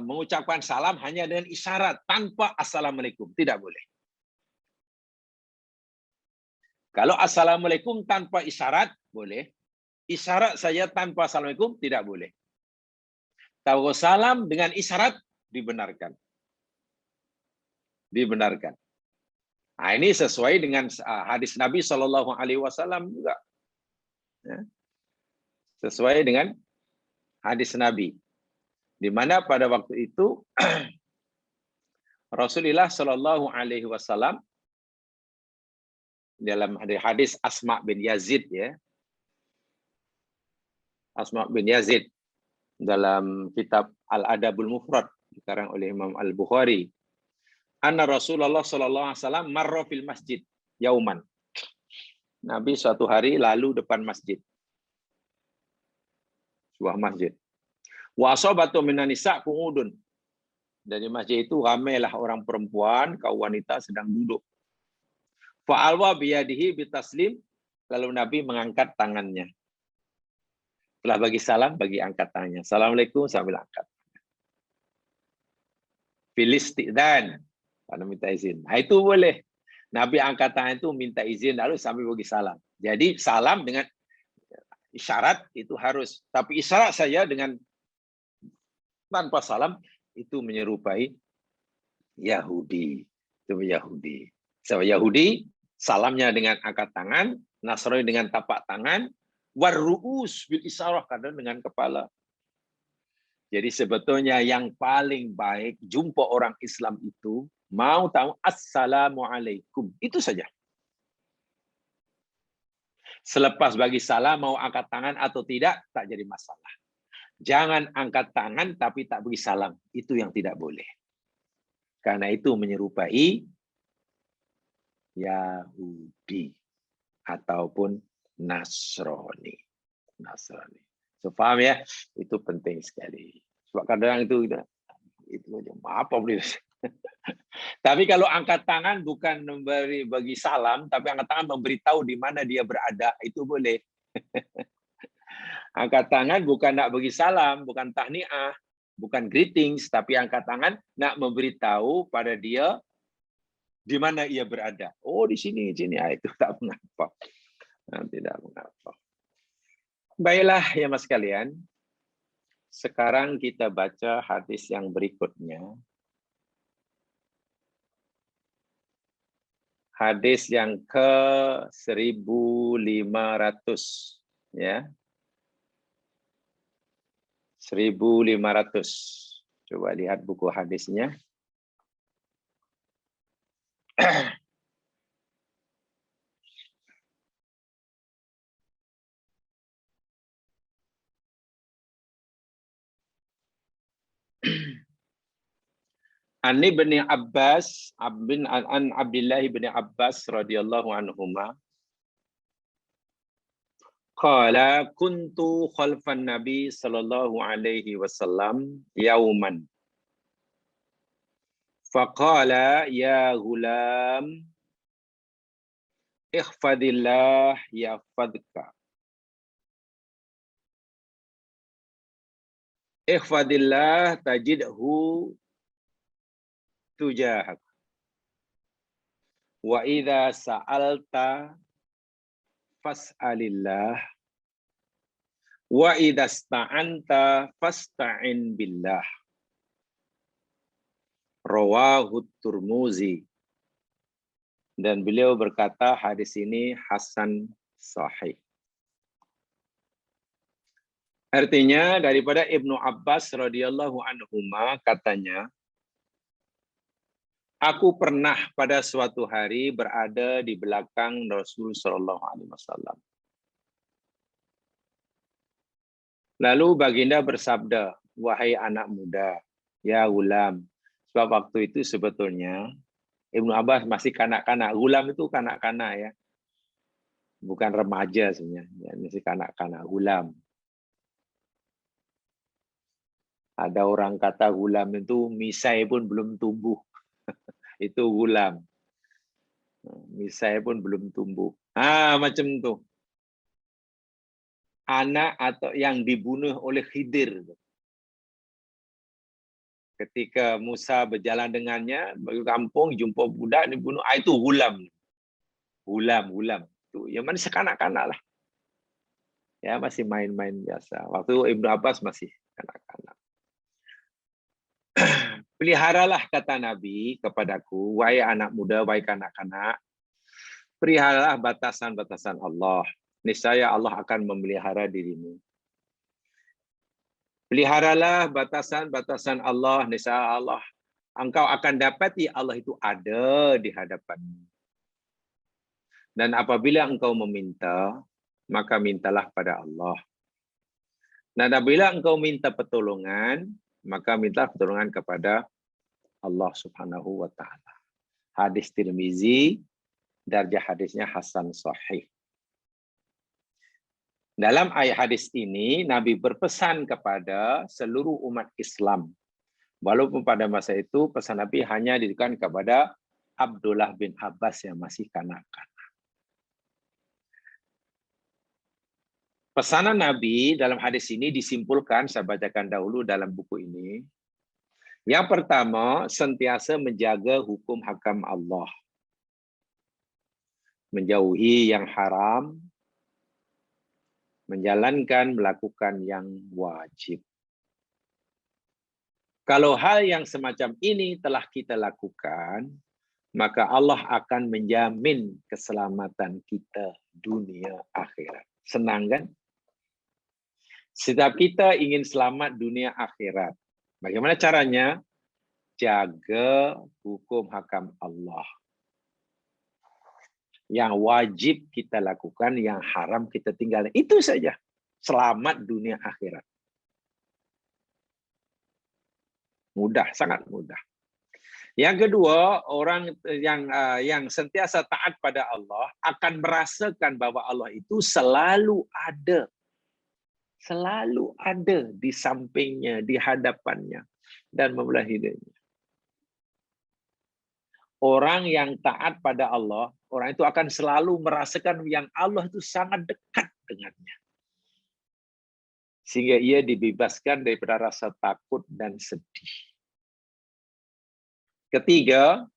mengucapkan salam hanya dengan isyarat tanpa assalamualaikum, tidak boleh. Kalau assalamualaikum tanpa isyarat boleh. Isyarat saja tanpa assalamualaikum tidak boleh. Tahu salam dengan isyarat dibenarkan. Dibenarkan. Nah, ini sesuai dengan hadis Nabi Shallallahu Alaihi Wasallam juga. Ya. Sesuai dengan hadis Nabi. Di mana pada waktu itu Rasulullah Shallallahu Alaihi Wasallam dalam hadis Asma bin Yazid ya. Asma bin Yazid dalam kitab Al-Adabul Mufrad dikarang oleh Imam Al-Bukhari. Anna Rasulullah sallallahu alaihi wasallam marra fil masjid yauman. Nabi suatu hari lalu depan masjid. Sebuah masjid. Wa asabatu minan nisa qu'udun. Dari masjid itu ramailah orang perempuan, kaum wanita sedang duduk. Fa alwa biyadihi bitaslim, lalu Nabi mengangkat tangannya. Setelah bagi salam, bagi angkat tangannya. Assalamualaikum sambil angkat. Filistidan, karena minta izin. Nah, itu boleh. Nabi angkat tangan itu minta izin lalu sambil bagi salam. Jadi salam dengan isyarat itu harus. Tapi isyarat saya dengan tanpa salam itu menyerupai Yahudi. Itu Yahudi. So, Yahudi salamnya dengan angkat tangan, Nasrani dengan tapak tangan, warruus bil isyarah kadang dengan kepala. Jadi sebetulnya yang paling baik jumpa orang Islam itu mau tahu assalamualaikum, itu saja. Selepas bagi salam mau angkat tangan atau tidak tak jadi masalah. Jangan angkat tangan tapi tak bagi salam, itu yang tidak boleh. Karena itu menyerupai Yahudi ataupun Nasrani. So, paham ya? Itu penting sekali. Sebab kadang itu apa boleh. Tapi kalau angkat tangan bukan memberi bagi salam, tapi angkat tangan memberitahu di mana dia berada, itu boleh. Angkat tangan bukan nak bagi salam, bukan tahniah, bukan greetings, tapi angkat tangan nak memberitahu pada dia di mana ia berada. Oh, di sini. Itu tak mengapa. Tidak mengapa. Baiklah ya mas kalian. Sekarang kita baca hadis yang berikutnya. Hadis yang ke-1500 ya. 1500. Coba lihat buku hadisnya. An Ibni Abbas an Abdullah bin Abbas radhiyallahu anhuma qala kuntu khalfan nabi sallallahu alaihi wasallam yauman faqala ya ghulam ihfadillah yahfadka ihfadillah tajidhu tujahak wa idza sa'alta fas'alillah wa idza sta'anta fasta'in billah rawahu Tirmizi Dan beliau berkata hadis ini hasan sahih. Artinya daripada Ibnu Abbas radhiyallahu anhuma katanya, aku pernah pada suatu hari berada di belakang Rasul sallallahu alaihi wasallam. Lalu baginda bersabda, wahai anak muda, ya gulam. Sebab waktu itu sebetulnya Ibnu Abbas masih kanak-kanak. Gulam itu kanak-kanak ya. Bukan remaja sebenarnya, ya, masih kanak-kanak, gulam. Ada orang kata gulam itu misai pun belum tumbuh. Itu gulam. Misai pun belum tumbuh. Macam itu. Anak atau yang dibunuh oleh Khidir. Ketika Musa berjalan dengannya, bagi kampung, jumpa budak, dibunuh. Itu gulam. Gulam. Itu yang mana sekanak-kanak lah. Ya, masih main-main biasa. Waktu Ibnu Abbas masih kanak-kanak. Peliharalah, kata Nabi kepadaku, wahai anak muda, wahai kanak-kanak, peliharalah batasan-batasan Allah. Niscaya Allah akan memelihara dirimu. Peliharalah batasan-batasan Allah, niscaya Allah. Engkau akan dapati Allah itu ada di hadapanmu. Dan apabila engkau meminta, maka mintalah pada Allah. Dan apabila engkau minta pertolongan, maka minta pertolongan kepada Allah Subhanahu wa taala. Hadis Tirmizi, darjah hadisnya hasan sahih. Dalam ayat hadis ini, Nabi berpesan kepada seluruh umat Islam. Walaupun pada masa itu pesan Nabi hanya diberikan kepada Abdullah bin Abbas yang masih kanak-kanak. Pesanan Nabi dalam hadis ini disimpulkan, saya bacakan dahulu dalam buku ini. Yang pertama, sentiasa menjaga hukum hakam Allah. Menjauhi yang haram, melakukan yang wajib. Kalau hal yang semacam ini telah kita lakukan, maka Allah akan menjamin keselamatan kita dunia akhirat. Senang kan? Setiap kita ingin selamat dunia akhirat. Bagaimana caranya? Jaga hukum hakam Allah. Yang wajib kita lakukan, yang haram kita tinggalkan. Itu saja. Selamat dunia akhirat. Mudah, sangat mudah. Yang kedua, orang yang sentiasa taat pada Allah akan merasakan bahwa Allah itu selalu ada. Selalu ada di sampingnya, di hadapannya, dan membelah hidupnya. Orang yang taat pada Allah, orang itu akan selalu merasakan yang Allah itu sangat dekat dengannya. Sehingga ia dibebaskan daripada rasa takut dan sedih. Ketiga,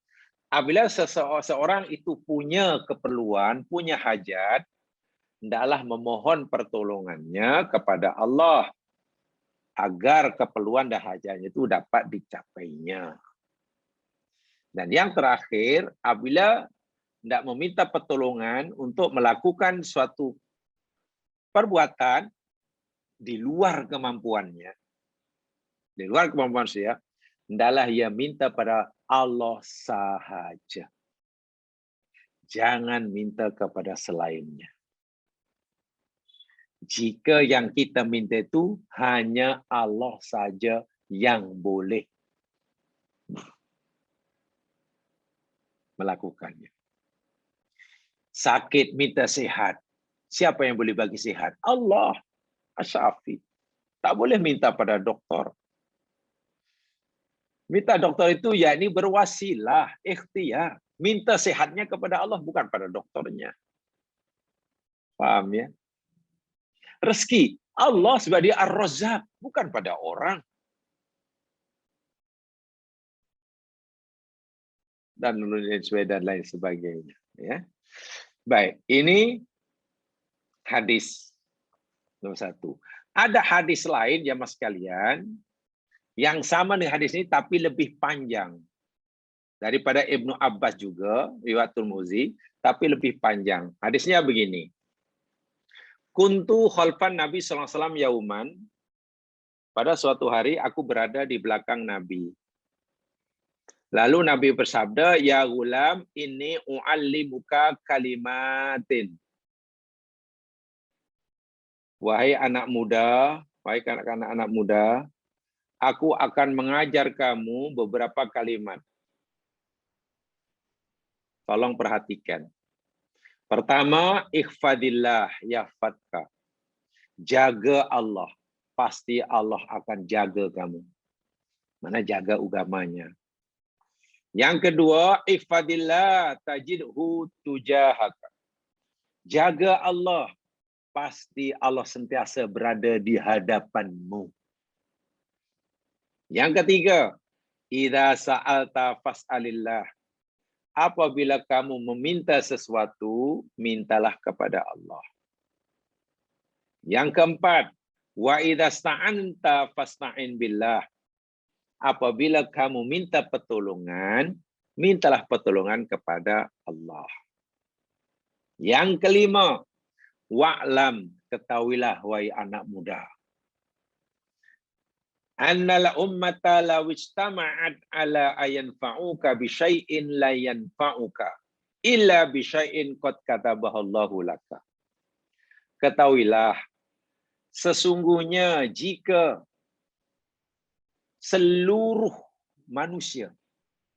apabila seseorang itu punya keperluan, punya hajat, hendaklah memohon pertolongannya kepada Allah agar keperluan dan hajatnya itu dapat dicapainya. Dan yang terakhir, apabila tidak meminta pertolongan untuk melakukan suatu perbuatan di luar kemampuannya, di luar kemampuan saya, hendaklah ia minta pada Allah sahaja. Jangan minta kepada selainnya. Jika yang kita minta itu hanya Allah saja yang boleh melakukannya. Sakit minta sehat. Siapa yang boleh bagi sehat? Allah. Asyafi. Tak boleh minta pada doktor. Minta doktor itu yakni berwasilah, ikhtiar. Minta sehatnya kepada Allah, bukan pada doktornya. Paham ya? Rezeki. Allah sebab dia Ar-Razzaq, bukan pada orang. Dan lain sebagainya. Ya. Baik, ini hadis nomor 1. Ada hadis lain ya mas sekalian yang sama dengan hadis ini tapi lebih panjang. Daripada Ibnu Abbas juga, riwayat Tirmizi, tapi lebih panjang. Hadisnya begini. Kuntu khalfan Nabi SAW yauman. Pada suatu hari aku berada di belakang Nabi. Lalu Nabi bersabda, "Ya gulam, inni u'allimuka kalimatin." Wahai anak muda, wahai anak-anak muda, aku akan mengajar kamu beberapa kalimat. Tolong perhatikan. Pertama, ikhfadillah yahfadka. Jaga Allah. Pasti Allah akan jaga kamu. Mana jaga agamanya. Yang kedua, ihfadillah tajidhu tujahaka. Jaga Allah, pasti Allah sentiasa berada di hadapanmu. Yang ketiga, idza sa'alta fas'alillah. Apabila kamu meminta sesuatu, mintalah kepada Allah. Yang keempat, wa idza sta'anta fasta'in billah. Apabila kamu minta pertolongan, mintalah pertolongan kepada Allah. Yang kelima, wa'lam, ketahuilah wahai anak muda. Annal ummata law ijtama'at ala ayanfa'uka bi syai'in la yanfa'uka illa bi syai'in qad katabahu Allahu laka. Ketahuilah, sesungguhnya jika seluruh manusia,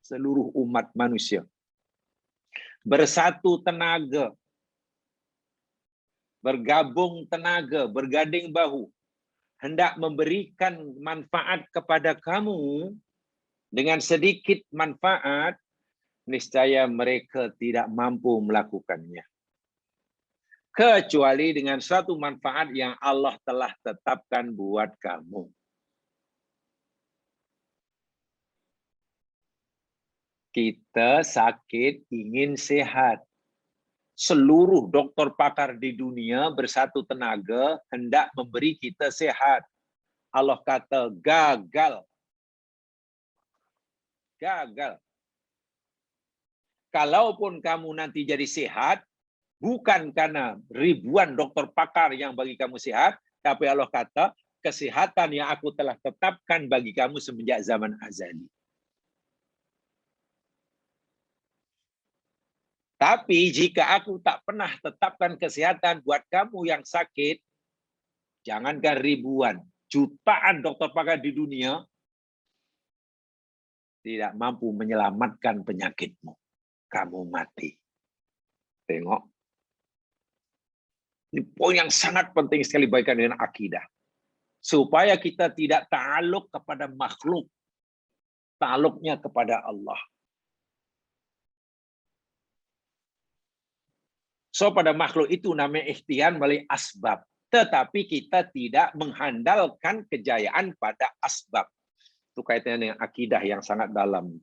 seluruh umat manusia bersatu tenaga, bergabung tenaga, berganding bahu, hendak memberikan manfaat kepada kamu dengan sedikit manfaat, niscaya mereka tidak mampu melakukannya. Kecuali dengan satu manfaat yang Allah telah tetapkan buat kamu. Kita sakit, ingin sehat. Seluruh dokter pakar di dunia bersatu tenaga hendak memberi kita sehat. Allah kata gagal. Gagal. Kalaupun kamu nanti jadi sehat, bukan karena ribuan dokter pakar yang bagi kamu sehat, tapi Allah kata kesehatan yang aku telah tetapkan bagi kamu semenjak zaman azali. Tapi jika aku tak pernah tetapkan kesehatan buat kamu yang sakit, jangankan ribuan, jutaan dokter pakar di dunia tidak mampu menyelamatkan penyakitmu. Kamu mati. Tengok. Ini poin yang sangat penting sekali berkaitan dengan akidah. Supaya kita tidak ta'aluk kepada makhluk. Ta'aluknya kepada Allah. So pada makhluk itu namanya ikhtiar melalui asbab. Tetapi kita tidak mengandalkan kejayaan pada asbab. Itu kaitannya dengan akidah yang sangat dalam.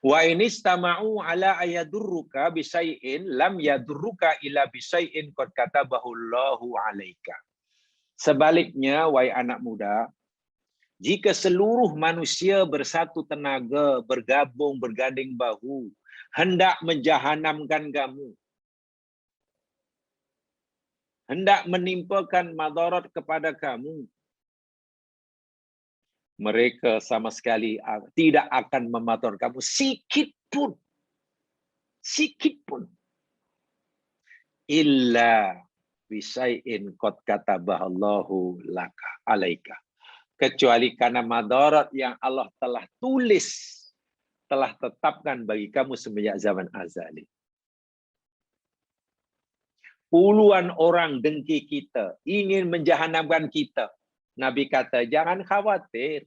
Wa inistama'u ala ayadurruka bisai'in lam yadurruka ila bisai'in qad katabahu Allahu 'alaika. Sebaliknya, wahai anak muda, jika seluruh manusia bersatu tenaga, bergabung, berganding bahu, hendak menjahanamkan kamu, hendak menimpakan madarat kepada kamu, mereka sama sekali tidak akan mematur kamu sikit pun. Sikit pun. Illa bisai'in qad katabahallahu laka alaika. Kecuali karena madarat yang Allah telah tulis, telah tetapkan bagi kamu semenjak zaman azali. Puluhan orang dengki kita, ingin menjahanamkan kita. Nabi kata, jangan khawatir.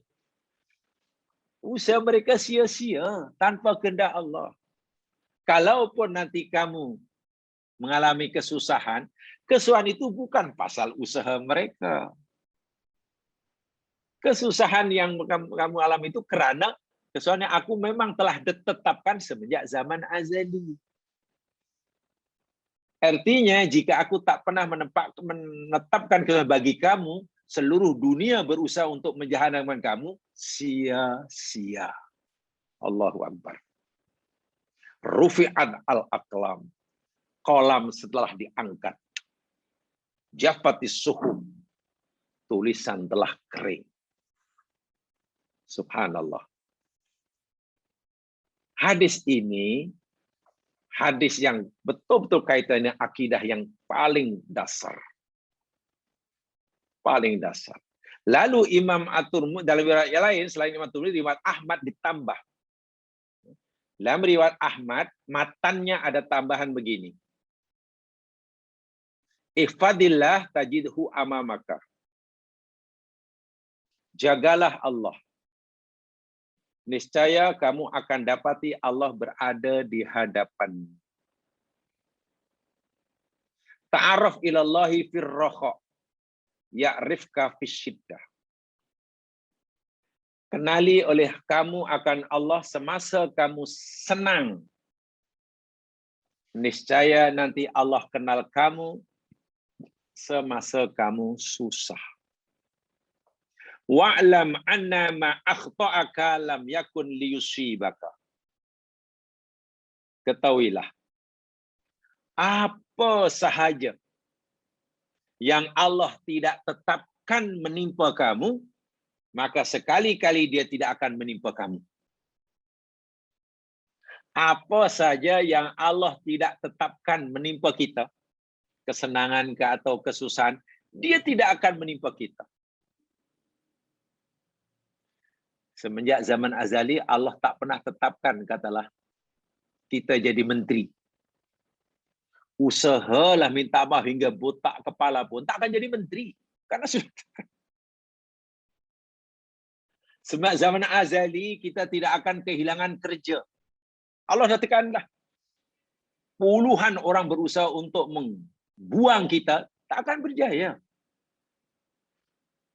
Usaha mereka sia-sia tanpa kehendak Allah. Kalaupun nanti kamu mengalami kesusahan, kesusahan itu bukan pasal usaha mereka. Kesusahan yang kamu alami itu karena kesusahan yang aku memang telah ditetapkan semenjak zaman azali. Artinya, jika aku tak pernah menetapkan kesusahan bagi kamu, seluruh dunia berusaha untuk menjahanamkan kamu, sia-sia. Allahu Akbar. Rufi'at al-aqlam. Kolam setelah diangkat. Jafatis suhum. Tulisan telah kering. Subhanallah. Hadis ini, hadis yang betul-betul kaitannya akidah yang paling dasar. Paling dasar. Lalu Imam At-Tirmidzi dalam riwayat yang lain, selain Imam At-Tirmidzi, riwayat Ahmad ditambah. Dalam riwayat Ahmad, matannya ada tambahan begini. Ihfadillah tajidhu amamaka. Jagalah Allah. Niscaya kamu akan dapati Allah berada di hadapan. Ta'aruf ilallahi firroha. Ya'rifka fisyiddah. Kenali oleh kamu akan Allah semasa kamu senang. Niscaya nanti Allah kenal kamu semasa kamu susah. Wa'lam anna ma akhta'aka lam yakun liyusibaka. Ketahuilah, apa sahaja yang Allah tidak tetapkan menimpa kamu, maka sekali-kali dia tidak akan menimpa kamu. Apa saja yang Allah tidak tetapkan menimpa kita, kesenangan ke atau kesusahan, dia tidak akan menimpa kita. Semenjak zaman azali, Allah tak pernah tetapkan, katalah, kita jadi menteri. Usahalah minta maaf hingga botak kepala pun, tak akan jadi menteri. Karena sudah. Semenjak zaman azali, kita tidak akan kehilangan kerja. Allah dah tekanlah. Puluhan orang berusaha untuk membuang kita, tak akan berjaya.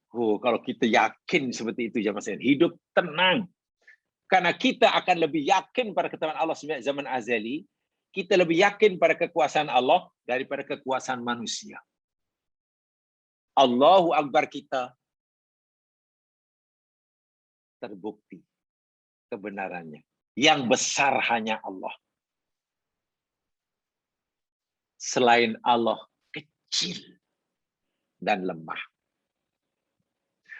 Oh, kalau kita yakin seperti itu, jemaah sekalian, hidup tenang. Karena kita akan lebih yakin pada ketetapan Allah semenjak zaman azali, kita lebih yakin pada kekuasaan Allah daripada kekuasaan manusia. Allahu Akbar kita terbukti kebenarannya. Yang besar hanya Allah. Selain Allah kecil dan lemah.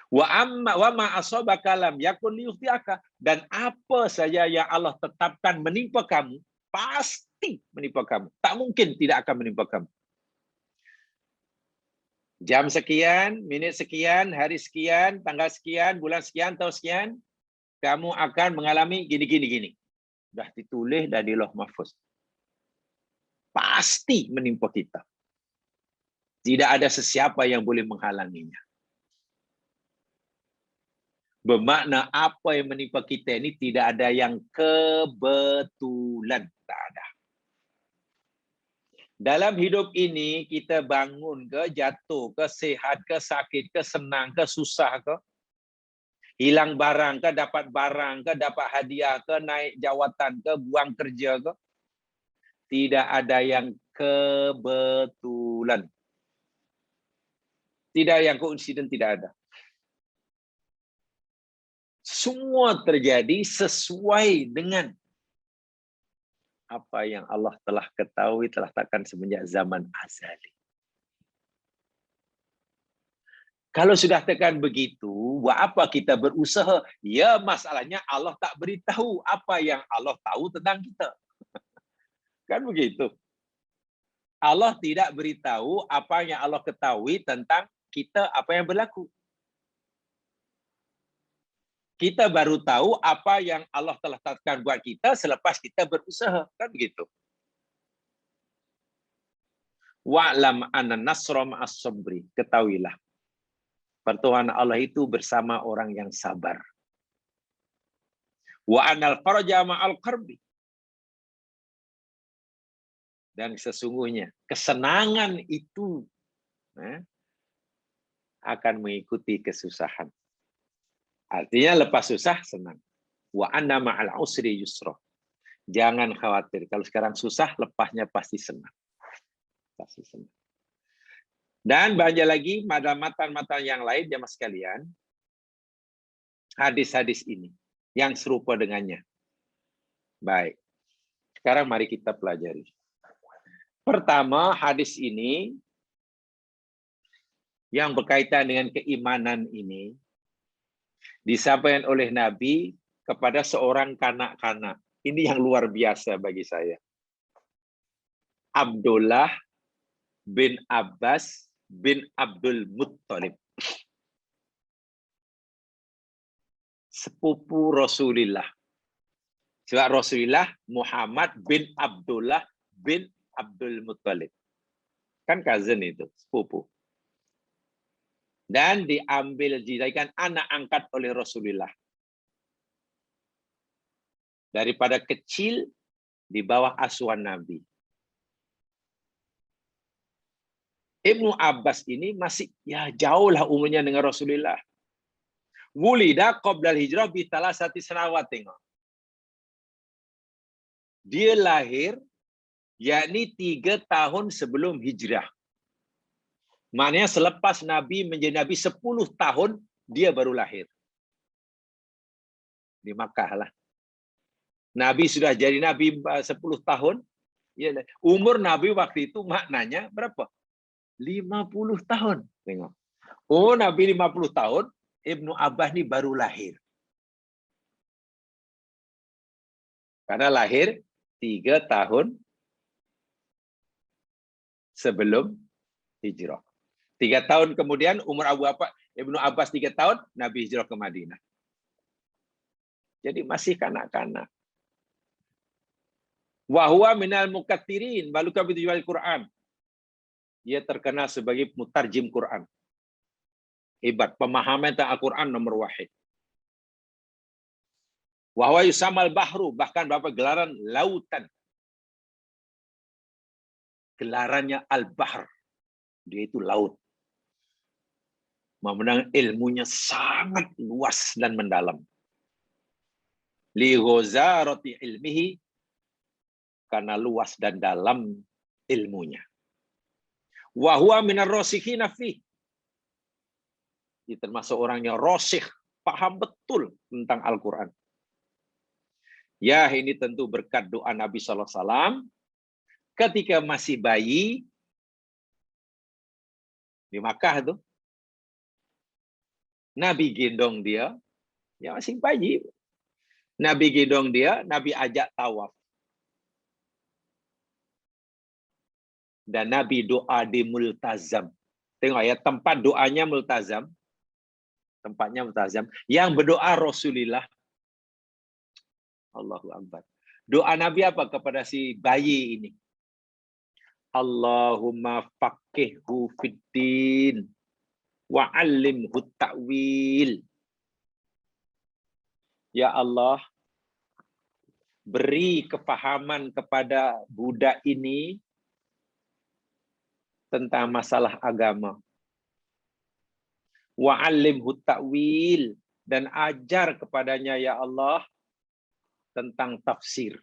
Wa ma asabaka lam yakun liyukhtiaka, dan apa saja yang Allah tetapkan menimpa kamu pasti menimpa kamu. Tak mungkin tidak akan menimpa kamu. Jam sekian, menit sekian, hari sekian, tanggal sekian, bulan sekian, tahun sekian, kamu akan mengalami gini. Dah ditulis dari Lauh Mahfuz. Pasti menimpa kita. Tidak ada sesiapa yang boleh menghalanginya. Bermakna apa yang menimpa kita ini tidak ada yang kebetulan. Tak ada. Dalam hidup ini kita bangun ke, jatuh ke, sehat ke, sakit ke, senang ke, susah ke, hilang barang ke, dapat barang ke, dapat hadiah ke, naik jawatan ke, buang kerja ke. Tidak ada yang kebetulan. Tidak ada yang koinsiden, tidak ada. Semua terjadi sesuai dengan apa yang Allah telah ketahui, telah takkan semenjak zaman azali. Kalau sudah tekan begitu, buat apa kita berusaha? Ya, masalahnya Allah tak beritahu apa yang Allah tahu tentang kita. Kan begitu. Allah tidak beritahu apa yang Allah ketahui tentang kita, apa yang berlaku. Kita baru tahu apa yang Allah telah tetapkan buat kita selepas kita berusaha. Kan begitu. Wa'lam anna nasra ma'as sabri. Ketahuilah. Pertolongan Allah itu bersama orang yang sabar. Wa anal faraja ma'al qarbi. Dan sesungguhnya kesenangan itu akan mengikuti kesusahan. Artinya lepas susah senang. Wa anna ma'al usri yusra. Jangan khawatir. Kalau sekarang susah, lepasnya pasti senang. Pasti senang. Dan banyak lagi matan-matan yang lain, jemaah sekalian. Hadis-hadis ini yang serupa dengannya. Baik. Sekarang mari kita pelajari. Pertama, hadis ini yang berkaitan dengan keimanan ini disampaikan oleh Nabi kepada seorang kanak-kanak. Ini yang luar biasa bagi saya. Abdullah bin Abbas bin Abdul Muttalib. Sepupu Rasulullah. Sebab Rasulullah Muhammad bin Abdullah bin Abdul Muttalib. Kan cousin itu, sepupu. Dan dijadikan anak angkat oleh Rasulullah. Daripada kecil di bawah asuhan Nabi. Ibnu Abbas ini masih jauh lah umurnya dengan Rasulullah. Wulida qabla hijrah bi thalathati sanawat, tengok. Dia lahir yakni 3 tahun sebelum hijrah. Maknanya selepas Nabi menjadi Nabi 10 tahun dia baru lahir. Di Makkah lah. Nabi sudah jadi Nabi 10 tahun. Umur Nabi waktu itu maknanya berapa? 50 tahun. Tengok. Oh, Nabi 50 tahun, Ibnu Abbas ini baru lahir. Karena lahir 3 tahun sebelum hijrah. 3 tahun kemudian umur Ibnu Abbas 3 tahun, Nabi hijrah ke Madinah. Jadi masih kanak-kanak. Wa huwa minal mukatsirin baluka bi Quran. Dia terkenal sebagai mutarjim Quran. Hebat, pemahaman tentang Al-Quran nomor wahid. Wa huwa yusamal bahru, bahkan berapa gelaran lautan. Gelarannya al-bahr. Dia itu laut. Memandang ilmunya sangat luas dan mendalam. Li ghazarati ilmihi, karena luas dan dalam ilmunya. Wa huwa minar rasikhina fi. Dia termasuk orangnya rasikh, paham betul tentang Al-Quran. Ya, ini tentu berkat doa Nabi SAW ketika masih bayi di Makkah itu. Nabi gendong dia, ya masih bayi. Nabi gendong dia, Nabi ajak tawaf. Dan Nabi doa di multazam. Tengok ya, tempat doanya multazam. Tempatnya multazam. Yang berdoa Rasulullah. Allahu Akbar. Doa Nabi apa kepada si bayi ini? Allahumma faqihhu fiddin wa 'allimhu ta'wil. Ya Allah, beri kefahaman kepada budak ini tentang masalah agama. Wa 'allimhu ta'wil, dan ajar kepadanya ya Allah tentang tafsir.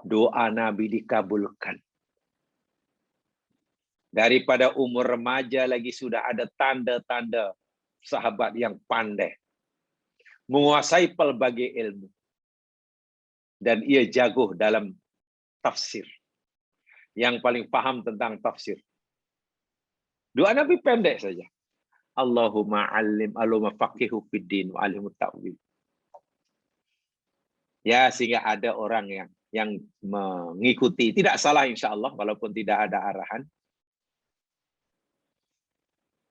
Doa Nabi dikabulkan. Daripada umur remaja lagi sudah ada tanda-tanda sahabat yang pandai. Menguasai pelbagai ilmu. Dan ia jago dalam tafsir. Yang paling paham tentang tafsir. Doa Nabi pendek saja. Allahumma faqihu fiddin wa 'allimhu ta'wil. Ya, sehingga ada orang yang mengikuti. Tidak salah insya Allah, walaupun tidak ada arahan.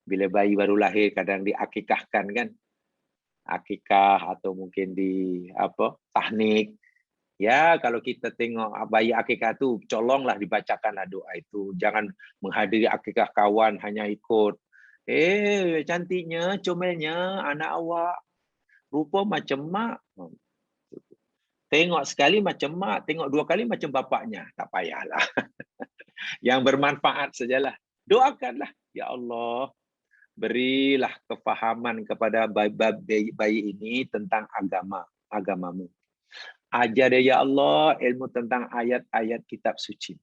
Bila bayi baru lahir, kadang diakikahkan kan. Akikah atau mungkin tahnik. Ya, kalau kita tengok bayi akikah itu, colonglah dibacakanlah doa itu. Jangan menghadiri akikah kawan, hanya ikut. Cantiknya, comelnya, anak awak. Rupa macam mak. Tengok sekali macam mak, tengok 2 kali macam bapaknya. Tak payahlah. Yang bermanfaat sajalah. Doakanlah. Ya Allah, berilah kefahaman kepada bayi ini tentang agamamu. Ajar ya Allah ilmu tentang ayat-ayat kitab suci.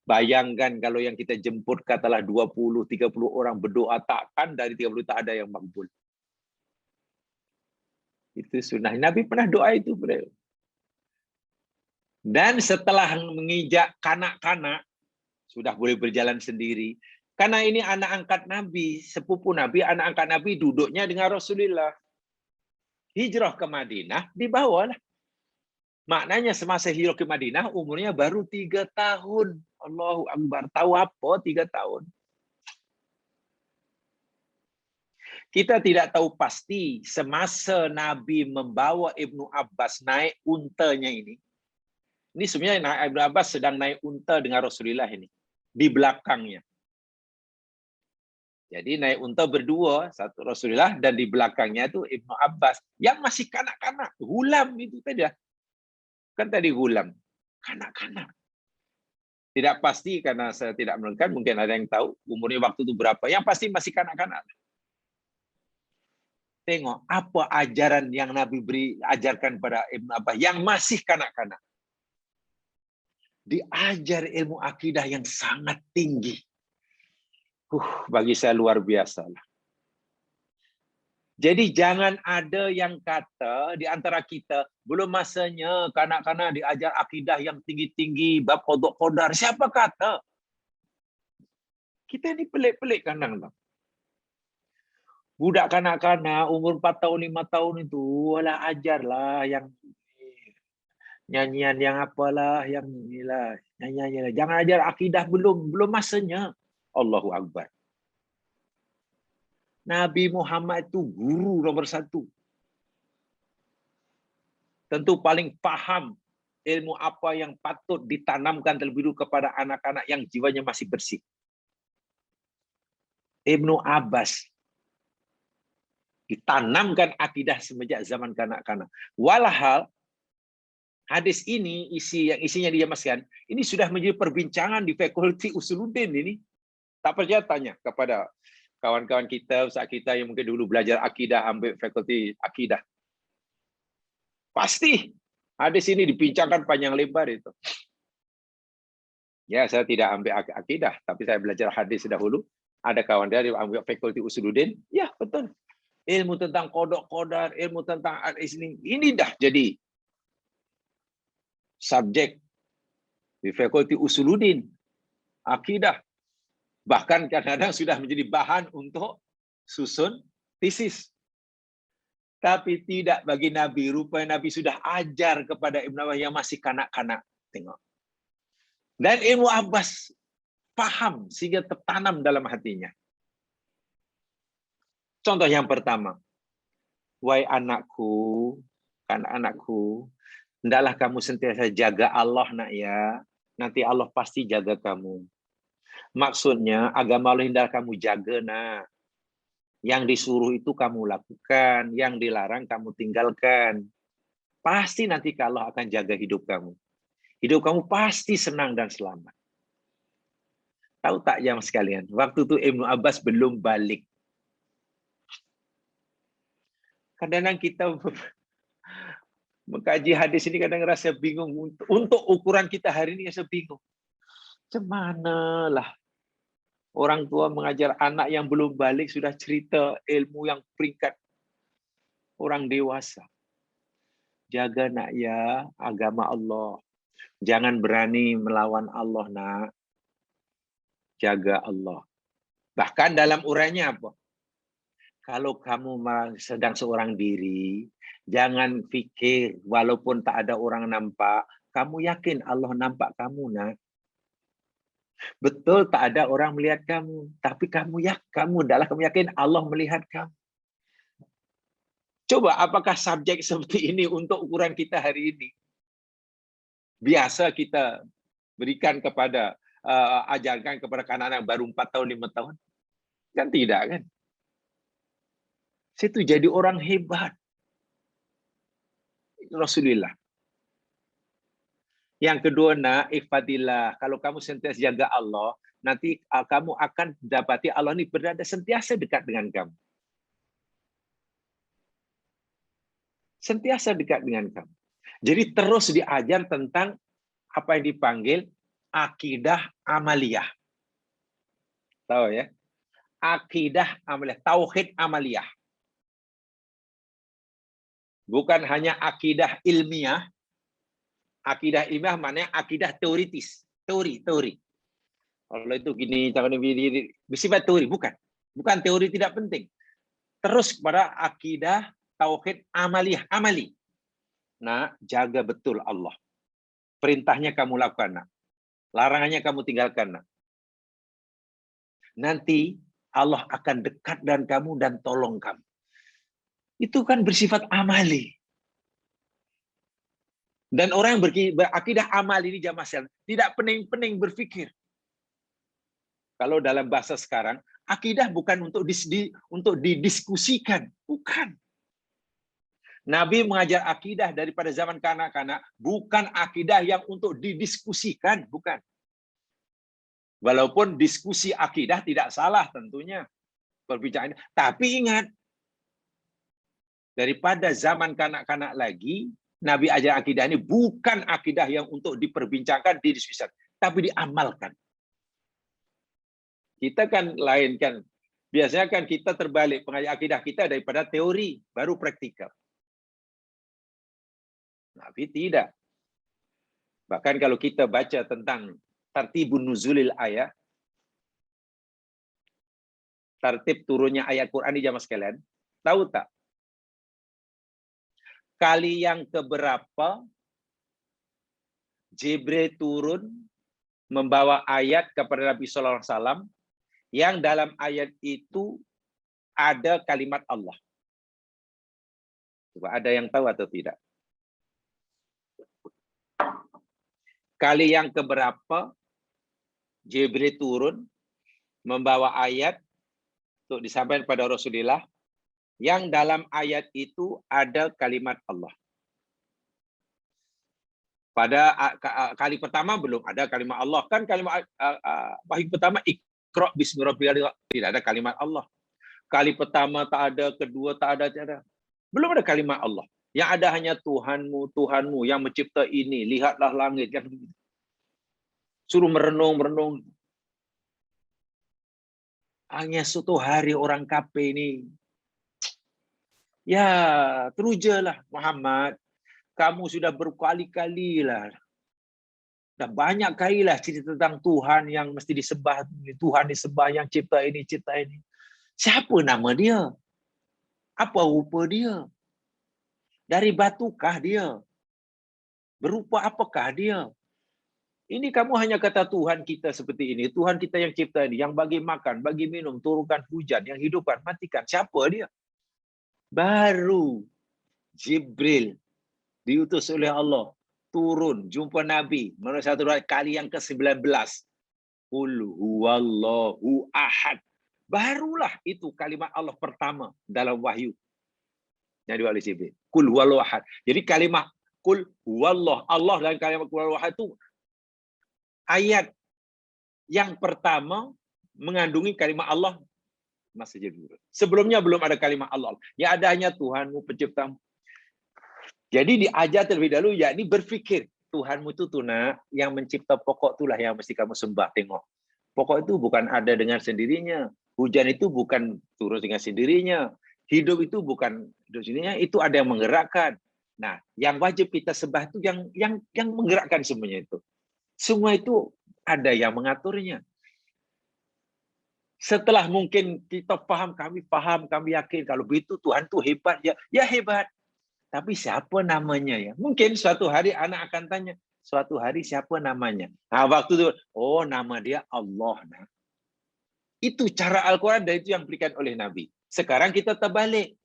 Bayangkan kalau yang kita jemput katalah 20-30 orang berdoa, takkan dari 30 tak ada yang makbul. Itu sunnah. Nabi pernah doa itu, bro. Dan setelah menginjak kanak-kanak, sudah boleh berjalan sendiri. Karena ini anak angkat Nabi, sepupu Nabi, anak angkat Nabi duduknya dengan Rasulullah. Hijrah ke Madinah, dibawalah. Maknanya semasa hijrah ke Madinah, umurnya baru 3 tahun. Allahu Akbar. Tahu apa 3 tahun? Kita tidak tahu pasti semasa Nabi membawa Ibnu Abbas naik untanya ini. Ini sebenarnya Ibnu Abbas sedang naik unta dengan Rasulullah ini. Di belakangnya. Jadi naik unta berdua, satu Rasulullah dan di belakangnya itu Ibnu Abbas yang masih kanak-kanak, gulam itu tadi. Kan tadi gulam, kanak-kanak. Tidak pasti karena saya tidak menekan, mungkin ada yang tahu umurnya waktu itu berapa. Yang pasti masih kanak-kanak. Tengok apa ajaran yang Nabi ajarkan pada Ibnu Abbas yang masih kanak-kanak. Diajar ilmu akidah yang sangat tinggi. Bagi saya luar biasa lah. Jadi jangan ada yang kata di antara kita, belum masanya kanak-kanak diajar akidah yang tinggi-tinggi, bab qada qadar. Siapa kata? Kita ini pelik-pelik kadang-kadang. Budak kanak-kanak umur 4 tahun, 5 tahun itu, walah ajarlah yang nyanyian yang apalah, yang inilah, nyanyian. Jangan ajar akidah belum masanya. Allahu Akbar. Nabi Muhammad itu guru nomor 1. Tentu paling paham ilmu apa yang patut ditanamkan terlebih dulu kepada anak-anak yang jiwanya masih bersih. Ibnu Abbas ditanamkan akidah semenjak zaman kanak-kanak. Walhal hadis ini yang isinya dijelaskan, ini sudah menjadi perbincangan di Fakulti Usuluddin ini. Tak percaya tanya kepada kawan-kawan kita, ustaz kita yang mungkin dulu belajar akidah, ambil Fakulti Akidah. Pasti hadis ini dibincangkan panjang lebar itu. Ya, saya tidak ambil akidah, tapi saya belajar hadis dahulu. Ada kawan dia ambil Fakulti Usuluddin. Ya, betul. Ilmu tentang qada qadar, ilmu tentang ini dah jadi subjek di Fakulti Usuluddin, akidah. Bahkan kadang-kadang sudah menjadi bahan untuk susun tesis. Tapi tidak bagi Nabi. Rupanya Nabi sudah ajar kepada Ibnu Abbas yang masih kanak-kanak. Tengok. Dan Ibnu Abbas paham sehingga tertanam dalam hatinya. Contoh yang pertama. Wahai anakku, anak-anakku, hendaklah kamu sentiasa jaga Allah, nak ya. Nanti Allah pasti jaga kamu. Maksudnya agama Allah hendak kamu jaga, nak. Yang disuruh itu kamu lakukan, yang dilarang kamu tinggalkan. Pasti nanti Allah akan jaga hidup kamu. Hidup kamu pasti senang dan selamat. Tahu tak jam sekalian, waktu itu Ibnu Abbas belum balik. Kadang-kadang kita mengkaji hadis ini kadang rasa bingung. Untuk ukuran kita hari ini rasa bingung. Cemana lah orang tua mengajar anak yang belum balik sudah cerita ilmu yang peringkat orang dewasa. Jaga nak ya agama Allah. Jangan berani melawan Allah, nak. Jaga Allah. Bahkan dalam urainya apa? Kalau kamu sedang seorang diri, jangan pikir walaupun tak ada orang nampak, kamu yakin Allah nampak kamu, nak. Betul tak ada orang melihat kamu, tapi kamu yakin Allah melihat kamu. Coba apakah subjek seperti ini untuk ukuran kita hari ini? Biasa kita berikan kepada ajarkan kepada anak-anak baru 4 tahun 5 tahun? Kan tidak kan? Situ jadi orang hebat. Rasulullah. Yang kedua, nak, ihfadillah. Kalau kamu sentiasa jaga Allah, nanti kamu akan dapati Allah ini berada sentiasa dekat dengan kamu. Sentiasa dekat dengan kamu. Jadi terus diajar tentang apa yang dipanggil akidah amaliyah. Tahu ya? Akidah amaliyah, tauhid amaliyah. Bukan hanya akidah ilmiah. Akidah ilmiah maknanya akidah teoritis. Teori. Kalau itu gini, bersifat teori. Bukan teori tidak penting. Terus kepada akidah tauhid amaliyah. Amali. Nah, jaga betul Allah. Perintahnya kamu lakukan. Nah. Larangannya kamu tinggalkan. Nah. Nanti Allah akan dekat dengan kamu dan tolong kamu. Itu kan bersifat amali. Dan orang yang berakidah amali ini jamaah sekalian, tidak pening-pening berpikir. Kalau dalam bahasa sekarang, akidah bukan untuk didiskusikan. Bukan. Nabi mengajar akidah daripada zaman kanak-kanak, bukan akidah yang untuk didiskusikan. Bukan. Walaupun diskusi akidah tidak salah tentunya. Perbincangan. Tapi ingat, daripada zaman kanak-kanak lagi, Nabi ajar akidah ini bukan akidah yang untuk diperbincangkan, didiskusikan, tapi diamalkan. Kita kan lain kan. Biasanya kan kita terbalik pengajar akidah kita daripada teori, baru praktikal. Nabi tidak. Bahkan kalau kita baca tentang tartibun nuzulil ayat, tertib turunnya ayat Quran di jamaah sekalian, tahu tak? Kali yang keberapa Jibril turun membawa ayat kepada Nabi Sallallahu Alaihi Wasallam yang dalam ayat itu ada kalimat Allah. Coba ada yang tahu atau tidak? Kali yang keberapa Jibril turun membawa ayat untuk disampaikan kepada Rasulullah yang dalam ayat itu ada kalimat Allah. Pada kali pertama belum ada kalimat Allah. Kan kalimat wahyu pertama Iqra bismi rabbikal, tidak ada kalimat Allah. Kali pertama tak ada, kedua tak ada. Belum ada kalimat Allah. Yang ada hanya Tuhanmu, Tuhanmu yang mencipta ini. Lihatlah langit. Kan? Suruh merenung. Hanya suatu hari orang kafir ini. Ya, terujalah Muhammad. Kamu sudah berkali-kali lah. Dan banyak kali lah cerita tentang Tuhan yang mesti disembah. Tuhan disembah yang cipta ini. Siapa nama dia? Apa rupa dia? Dari batukah dia? Berupa apakah dia? Ini kamu hanya kata Tuhan kita seperti ini. Tuhan kita yang cipta ini. Yang bagi makan, bagi minum, turunkan hujan. Yang hidupkan, matikan. Siapa dia? Baru Jibril diutus oleh Allah. Turun, jumpa Nabi. Menurut satu kali yang ke-19. Qul huwallahu ahad. Barulah itu kalimat Allah pertama dalam wahyu. Yang diwali Jibril. Qul huwallahu ahad. Jadi kalimat Qul huwallah. Allah dan kalimat Qul huwallahu ahad itu ayat yang pertama mengandungi kalimat Allah masih Jibril. Sebelumnya belum ada kalimat Allah. Ya ada hanya Tuhanmu, penciptamu. Jadi diajar terlebih dahulu, yakni berpikir. Tuhanmu itu tuna, yang mencipta pokok itulah yang mesti kamu sembah. Tengok. Pokok itu bukan ada dengan sendirinya. Hujan itu bukan turun dengan sendirinya. Hidup itu bukan hidup sendirinya, itu ada yang menggerakkan. Nah, yang wajib kita sembah itu yang menggerakkan semuanya itu. Semua itu ada yang mengaturnya. Setelah mungkin kita paham, kami yakin kalau begitu Tuhan itu hebat ya hebat. Tapi siapa namanya ya? Mungkin suatu hari anak akan tanya, suatu hari siapa namanya? Nah, waktu itu, oh nama dia Allah. Nah, itu cara Al-Quran dan itu yang diberikan oleh Nabi. Sekarang kita terbalik.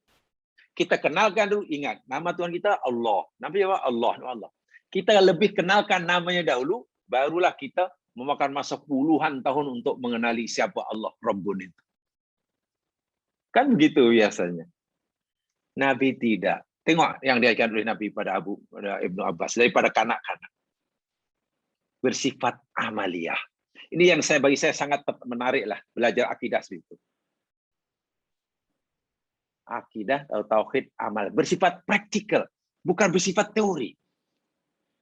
Kita kenalkan dulu, ingat, nama Tuhan kita Allah. Nabi apa? Allah. Kita lebih kenalkan namanya dahulu, barulah kita memakan masa puluhan tahun untuk mengenali siapa Allah Rabbun itu. Kan begitu biasanya. Nabi tidak. Tengok yang diajarkan oleh Nabi pada Ibnu Abbas daripada kanak-kanak. Bersifat amaliyah. Ini yang bagi saya sangat menarik lah belajar akidah itu. Akidah atau tauhid amal bersifat praktikal, bukan bersifat teori.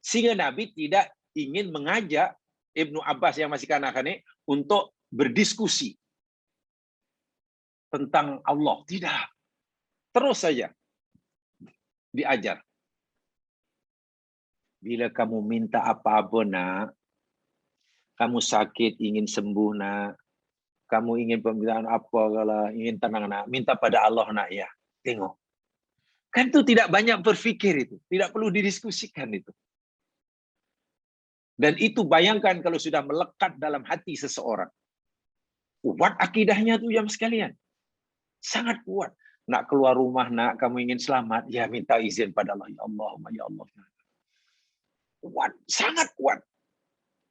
Sehingga Nabi tidak ingin mengajak Ibnu Abbas yang masih kanak-kanak untuk berdiskusi tentang Allah. Tidak. Terus saja. Diajar. Bila kamu minta apa-apa nak, kamu sakit ingin sembuh nak, kamu ingin pemberian apa kalau ingin tenang nak, minta pada Allah nak ya. Tengok. Kan itu tidak banyak berfikir itu, tidak perlu didiskusikan itu. Dan itu bayangkan kalau sudah melekat dalam hati seseorang. Kuat akidahnya tuh jam sekalian. Sangat kuat. Nak keluar rumah nak, kamu ingin selamat, ya minta izin pada Allah. Ya Allah, ya Allah. Kuat, sangat kuat.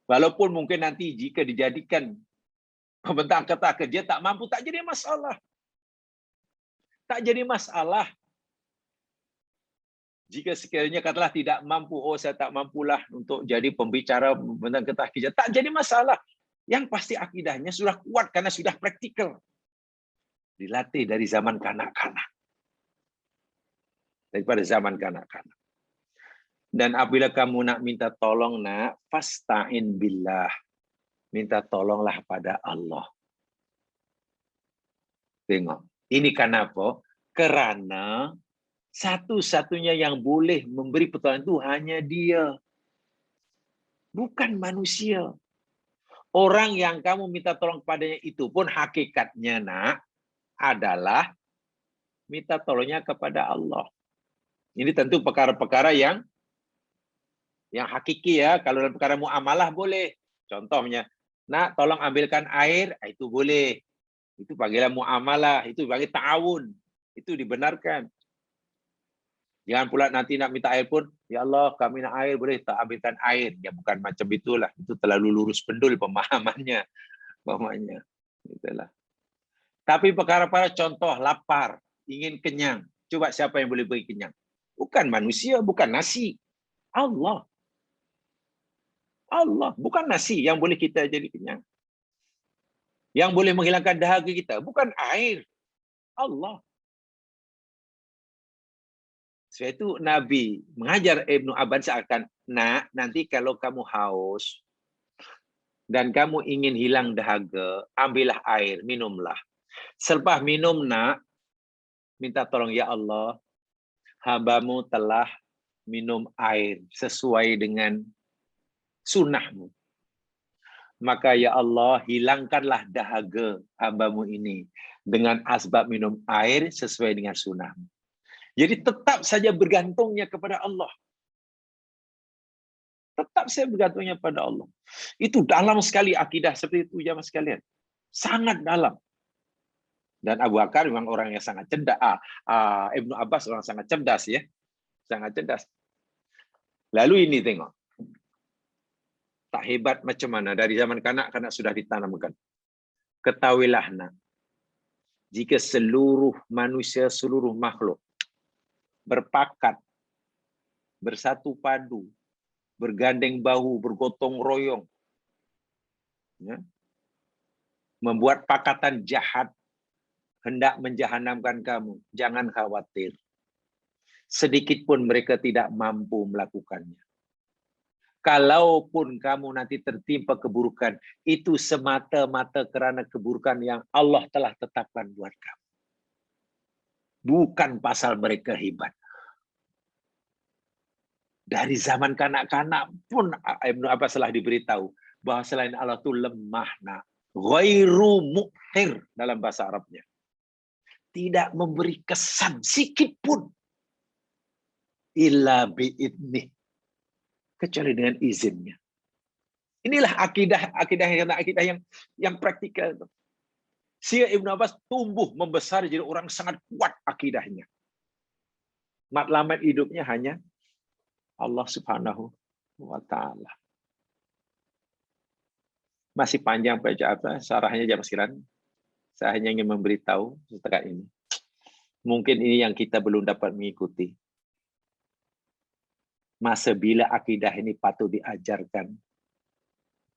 Walaupun mungkin nanti jika dijadikan pembentang kata kerja tak mampu, tak jadi masalah. Tak jadi masalah. Jika sekiranya katalah tidak mampu, oh saya tak mampulah untuk jadi pembicara tentang ketah kerja, tak jadi masalah. Yang pasti akidahnya sudah kuat karena sudah praktikal. Dilatih dari zaman kanak-kanak. Daripada zaman kanak-kanak. Dan apabila kamu nak minta tolong nak, fasta'in billah. Minta tolonglah pada Allah. Tengok. Ini kenapa? Kerana satu-satunya yang boleh memberi pertolongan itu hanya Dia. Bukan manusia. Orang yang kamu minta tolong kepadanya itu pun hakikatnya nak adalah minta tolongnya kepada Allah. Ini tentu perkara-perkara yang hakiki ya. Kalau dalam perkara muamalah boleh. Contohnya, nak tolong ambilkan air, itu boleh. Itu panggilan muamalah, itu bagi ta'awun. Itu dibenarkan. Jangan pula nanti nak minta air pun, ya Allah kami nak air, boleh tak ambilkan air. Ya bukan macam itulah. Itu terlalu lurus pendul pemahamannya. Itulah. Tapi perkara-perkara contoh, lapar, ingin kenyang. Coba siapa yang boleh beri kenyang? Bukan manusia, bukan nasi. Allah. Allah. Bukan nasi yang boleh kita jadi kenyang. Yang boleh menghilangkan dahaga kita. Bukan air. Allah. Sebab itu Nabi mengajar Ibnu Abbas seakan, nak, nanti kalau kamu haus dan kamu ingin hilang dahaga, ambillah air, minumlah. Selepas minum nak, minta tolong, ya Allah, hambamu telah minum air sesuai dengan sunnahmu. Maka ya Allah, hilangkanlah dahaga hambamu ini dengan asbab minum air sesuai dengan sunnahmu. Jadi tetap saja bergantungnya kepada Allah. Tetap saya bergantungnya pada Allah. Itu dalam sekali akidah seperti itu jamaah sekalian. Sangat dalam. Dan Abu Bakar memang orang yang sangat cerdas. Ibnu Abbas orang sangat cerdas ya. Sangat cerdas. Lalu ini tengok. Tak hebat macam mana dari zaman kanak-kanak sudah ditanamkan. Ketahuilah nak. Jika seluruh manusia, seluruh makhluk berpakat, bersatu padu, bergandeng bahu, bergotong royong, ya, membuat pakatan jahat, hendak menjahanamkan kamu, jangan khawatir. Sedikit pun mereka tidak mampu melakukannya. Kalaupun kamu nanti tertimpa keburukan, itu semata-mata kerana keburukan yang Allah telah tetapkan buat kamu. Bukan pasal mereka hebat. Dari zaman kanak-kanak pun Ibnu Abbas telah diberitahu bahwa selain Allah itu lemah, nak. Ghairu mu'thir dalam bahasa Arabnya. Tidak memberi kesan sikit pun. Illa bi'idnih. Kecuali dengan izinnya. Inilah akidah yang praktikal. Sehingga Ibnu Abbas tumbuh membesar jadi orang sangat kuat akidahnya. Matlamat hidupnya hanya Allah Subhanahu wa Ta'ala. Masih panjang apa sarahnya jam sekalian. Saya hanya ingin memberitahu setakat ini. Mungkin ini yang kita belum dapat mengikuti. Masa bila akidah ini patut diajarkan,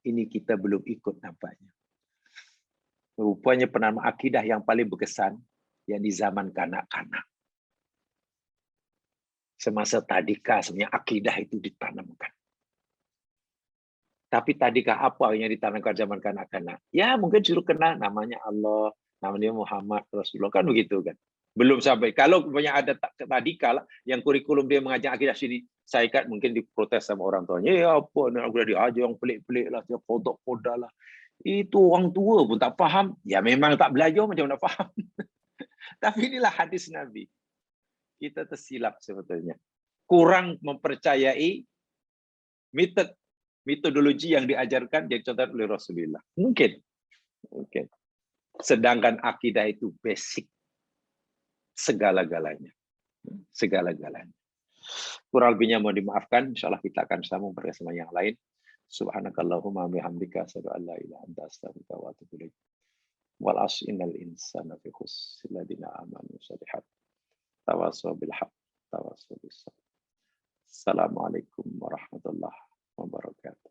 ini kita belum ikut nampaknya. Rupanya penanaman akidah yang paling berkesan yang di zaman kanak-kanak. Semasa tadika sebenarnya akidah itu ditanamkan. Tapi tadika apa yang ditanamkan zaman kanak-kanak? Ya mungkin suruh kenal namanya Allah, namanya Muhammad, Rasulullah, kan begitu kan. Belum sampai. Kalau banyak ada tadika lah, yang kurikulum dia mengajar akidah syirik, saya kan mungkin diprotes sama orang tuanya. Ya apa, nak udah diajar yang pelik-pelik lah, dia kodok-koda lah. Itu orang tua pun tak faham. Ya memang tak belajar macam nak faham. Tapi inilah hadis Nabi. Kita tersilap sebetulnya. Kurang mempercayai metodologi yang diajarkan jadi contoh oleh Rasulullah. Mungkin. Sedangkan akidah itu basic segala-galanya. Segala-galanya. Kurang lebihnya mau dimaafkan. InsyaAllah kita akan sambung bersama yang lain. Subhanakallahumma bihamdika asyhadu an la ilaha illa anta astaghfiruka wa atubu ilaik. Wal 'asri innal insana lafi khusr illa alladziina aamanu wa shalihat. Tawassaw bil haqq, tawassaw bis sabr. Assalamualaikum warahmatullahi wabarakatuh.